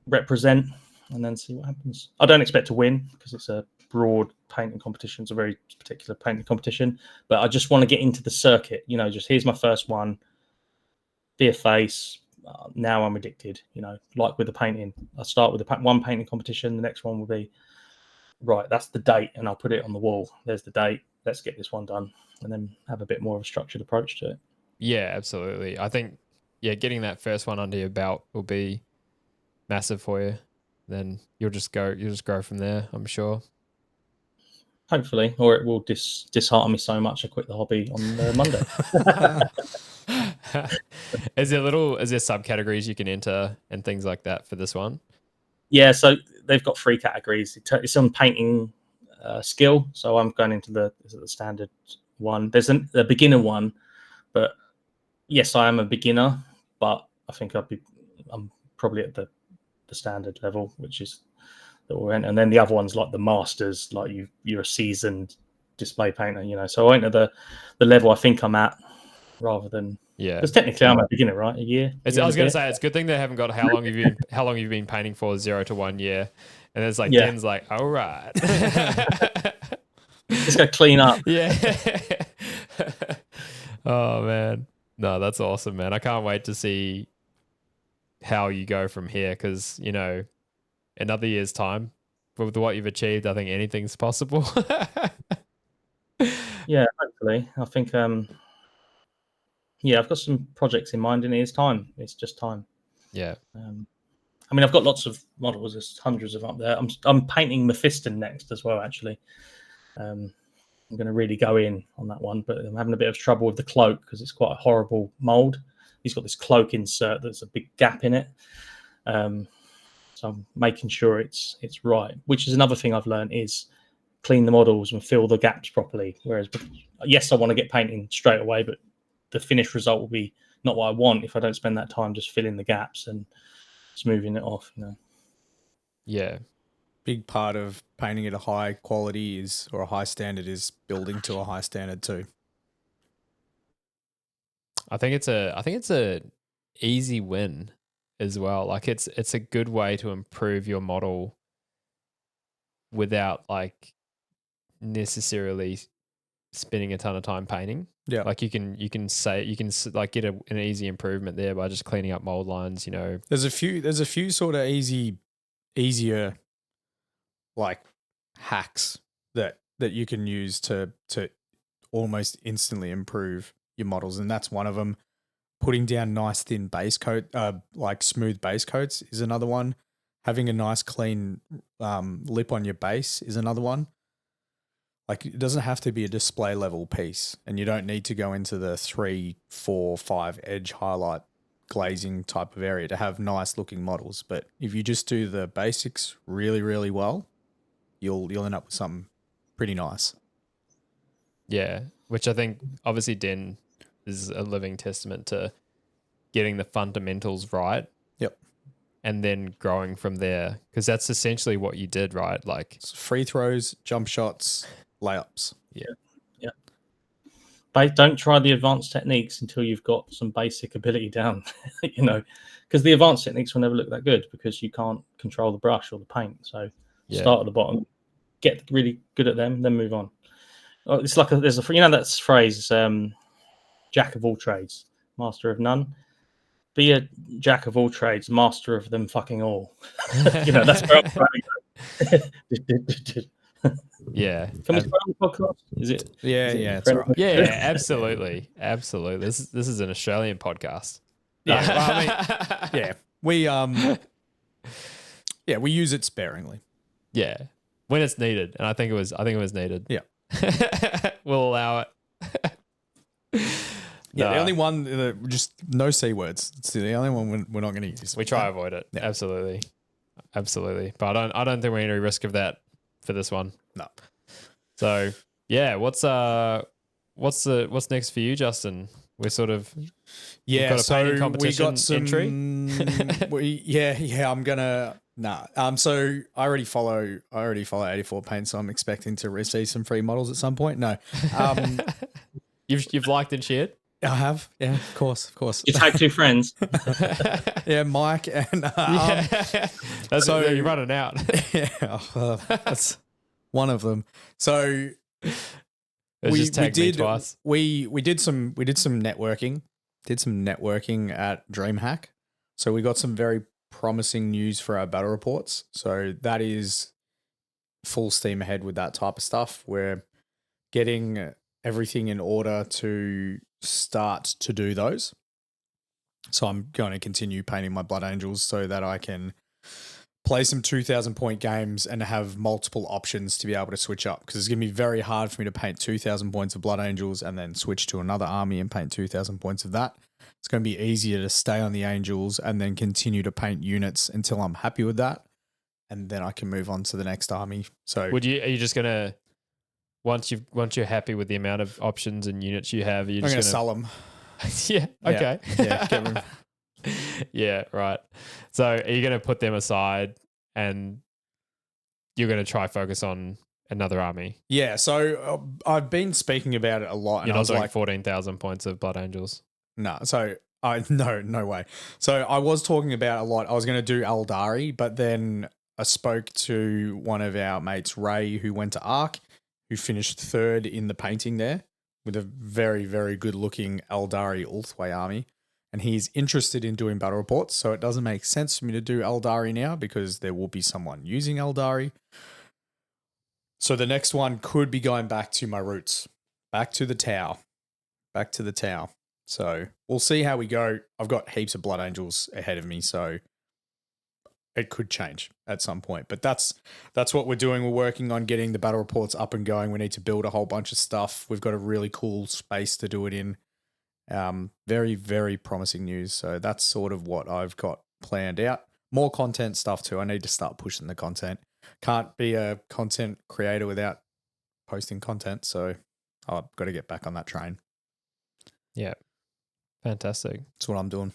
represent, and then see what happens. I don't expect to win because it's a broad painting competition. It's a very particular painting competition, but I just want to get into the circuit. Just here's my first one. Be a face. Now I'm addicted. Like with the painting, I start with one painting competition. The next one will be right. That's the date, and I'll put it on the wall. There's the date. Let's get this one done, and then have a bit more of a structured approach to it. Yeah, absolutely. I think getting that first one under your belt will be massive for you. Then you'll just grow from there, I'm sure. Hopefully, or it will dishearten me so much I quit the hobby on Monday. Is there subcategories you can enter and things like that for this one? Yeah, so they've got 3 categories. It's on painting skill, so I'm going into the standard one. There's a beginner one, but yes, I am a beginner, but I think I'm probably at the standard level, which is that we're in. And then the other one's like the masters, like you're a seasoned display painter, So I went to the level I think I'm at, rather than because technically I'm a beginner, right? A year. I was going to say it's a good thing they haven't got how long you've been painting for 0 to 1 year, and it's like Den's like, all right, just go clean up. Yeah. Oh man, no, that's awesome, man. I can't wait to see how you go from here, because another year's time, with what you've achieved, I think anything's possible. Yeah, hopefully. I think I've got some projects in mind, and it's time. It's just time. Yeah. I mean, I've got lots of models. There's hundreds of them up there. I'm painting Mephiston next as well, actually. I'm going to really go in on that one, but I'm having a bit of trouble with the cloak because it's quite a horrible mold. He's got this cloak insert that's a big gap in it. So I'm making sure it's right, which is another thing I've learned is clean the models and fill the gaps properly. Whereas, yes, I want to get painting straight away, but the finished result will be not what I want if I don't spend that time just filling the gaps and smoothing it off, Yeah. Big part of painting at a high quality or a high standard is building to a high standard too. I think it's a easy win as well. Like it's a good way to improve your model without like necessarily spending a ton of time painting. Yeah. Like you can get an easy improvement there by just cleaning up mold lines, There's a few sort of easier like hacks that you can use to almost instantly improve your models, and that's one of them. Putting down nice thin base coat, like smooth base coats, is another one. Having a nice clean lip on your base is another one. Like it doesn't have to be a display level piece, and you don't need to go into the 3, 4, 5 edge highlight glazing type of area to have nice looking models. But if you just do the basics really, really well, you'll end up with something pretty nice. Yeah, which I think obviously Den is a living testament to getting the fundamentals right. Yep. And then growing from there, because that's essentially what you did, right? Like free throws, jump shots, layups. Yeah. Don't try the advanced techniques until you've got some basic ability down, because the advanced techniques will never look that good because you can't control the brush or the paint. So start at the bottom, get really good at them, then move on. It's like there's that phrase, jack of all trades, master of none. Be a jack of all trades, master of them fucking all. That's where I'm trying to go. Yeah. Can we start on the podcast? Is it? Yeah, that's right. Yeah, absolutely. Absolutely. This is an Australian podcast. Yeah. Well, I mean, we use it sparingly. Yeah. When it's needed. And I think it was needed. Yeah. We'll allow it. The only one just no C words. It's the only one we're not going to use. We try to avoid it. Yeah. Absolutely. But I don't think we're any risk of that for this one. No. So yeah, what's next for you, Justin? We're sort of got a painting competition we got some entry. I'm gonna so I already follow 84 Paint, so I'm expecting to receive some free models at some point. No. You've liked and shared? I have, yeah, of course. You tag 2 friends. Yeah, Mike and so you're running out. Yeah, that's one of them. So we did twice. We did some networking. Did some networking at DreamHack. So we got some very promising news for our battle reports. So that is full steam ahead with that type of stuff. We're getting everything in order to start to do those. So I'm going to continue painting my Blood Angels so that I can play some 2,000 point games and have multiple options to be able to switch up, because it's going to be very hard for me to paint 2,000 points of Blood Angels and then switch to another army and paint 2,000 points of that. It's going to be easier to stay on the Angels and then continue to paint units until I'm happy with that, and then I can move on to the next army. So are you just going to, once you're happy with the amount of options and units you have, I'm going to sell them. Yeah. Okay. Yeah. Get rid of Yeah. Right. So are you going to put them aside and you're going to try focus on another army. Yeah, so I've been speaking about it a lot, and You're I not was doing like, 14,000 points of Blood Angels. no. So no way. So I was talking about a lot. I was going to do Eldari, but then I spoke to one of our mates, Ray, who went to Arc, who finished third in the painting there with a very, very good looking Eldari Ulthway army. And he's interested in doing battle reports. So it doesn't make sense for me to do Eldari now because there will be someone using Eldari. So the next one could be going back to my roots, back to the Tau. So we'll see how we go. I've got heaps of Blood Angels ahead of me, so it could change at some point. But that's what we're doing. We're working on getting the battle reports up and going. We need to build a whole bunch of stuff. We've got a really cool space to do it in. Very, very promising news. So that's sort of what I've got planned out. More content stuff too. I need to start pushing the content. Can't be a content creator without posting content. So I've got to get back on that train. Yeah. Fantastic. That's what I'm doing.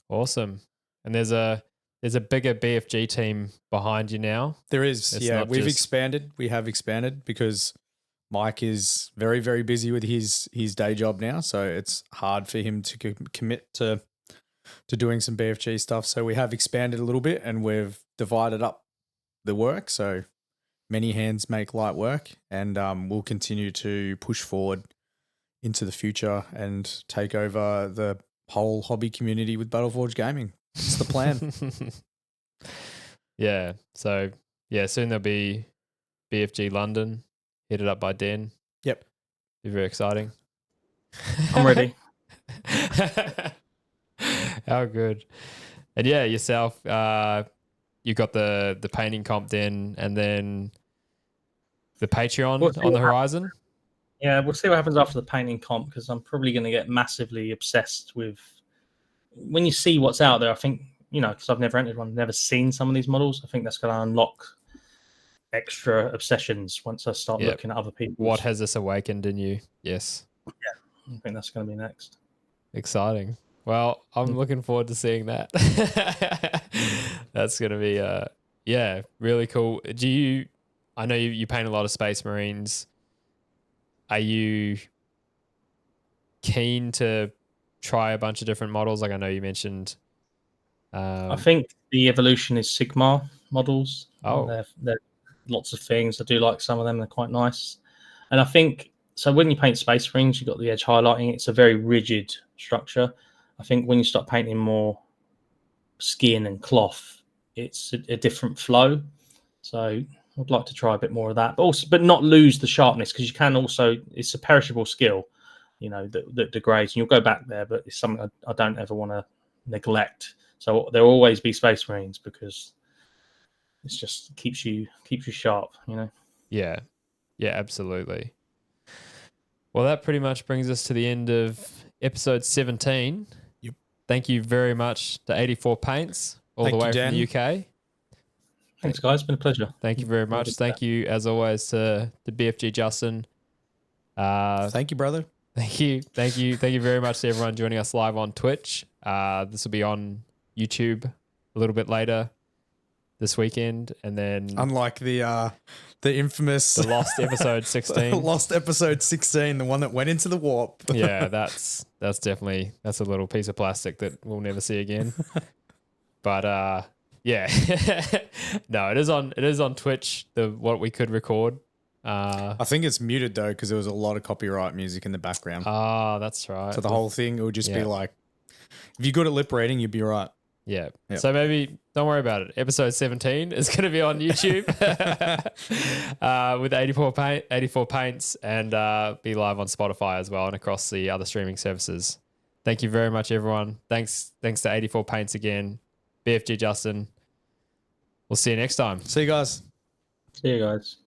Awesome. And there's a bigger BFG team behind you now. There is. It's yeah, not we've just- expanded. We have expanded because Mike is very, very busy with his day job now. So it's hard for him to commit to doing some BFG stuff. So we have expanded a little bit and we've divided up the work. So many hands make light work, and we'll continue to push forward into the future and take over the whole hobby community with Battleforge Gaming. It's the plan. Yeah. So, yeah, soon there'll be BFG London, headed up by Den. Yep. Be very exciting. I'm ready. How good. And yeah, yourself, you got the painting comp Den, and then the Patreon We'll see on the what horizon. Yeah, we'll see what happens after the painting comp, because I'm probably going to get massively obsessed with when you see what's out there. I think, because I've never entered one, never seen some of these models. I think that's going to unlock extra obsessions once I start Yep. looking at other people. What has this awakened in you? Yes. I think that's going to be next. Exciting. Well, I'm looking forward to seeing that. That's going to be, really cool. I know you paint a lot of Space Marines. Are you keen to try a bunch of different models? Like I know you mentioned. I think the evolution is Sigmar models. Oh. They're lots of things. I do like some of them. They're quite nice. And I think, so when you paint Space Marines, you've got the edge highlighting. It's a very rigid structure. I think when you start painting more skin and cloth, it's a different flow. So I'd like to try a bit more of that, but not lose the sharpness, because you can also, it's a perishable skill, that degrades, and you'll go back there, but it's something I don't ever want to neglect. So there'll always be Space Marines, because it's just keeps you sharp, Yeah. Yeah, absolutely. Well, that pretty much brings us to the end of episode 17. Yep. Thank you very much to 84 Paints, all Thank the you, way Dan. from the UK. Thanks, guys. It's been a pleasure. Thank you very much. Thank you, as always, to BFG Justin. Thank you, brother. Thank you very much to everyone joining us live on Twitch. This will be on YouTube a little bit later this weekend, and then Unlike the infamous the lost episode 16. lost episode 16, the one that went into the warp. Yeah, that's definitely a little piece of plastic that we'll never see again. But yeah, no, it is on Twitch. What we could record. I think it's muted though, because there was a lot of copyright music in the background. That's right. So the whole thing, it would just be Yeah. like, if you're good at lip reading, you'd be right. Yeah. Yep. So maybe don't worry about it. Episode 17 is going to be on YouTube with 84 paints, and be live on Spotify as well, and across the other streaming services. Thank you very much, everyone. Thanks to 84 Paints again. BFG Justin. We'll see you next time. See you guys. See you guys.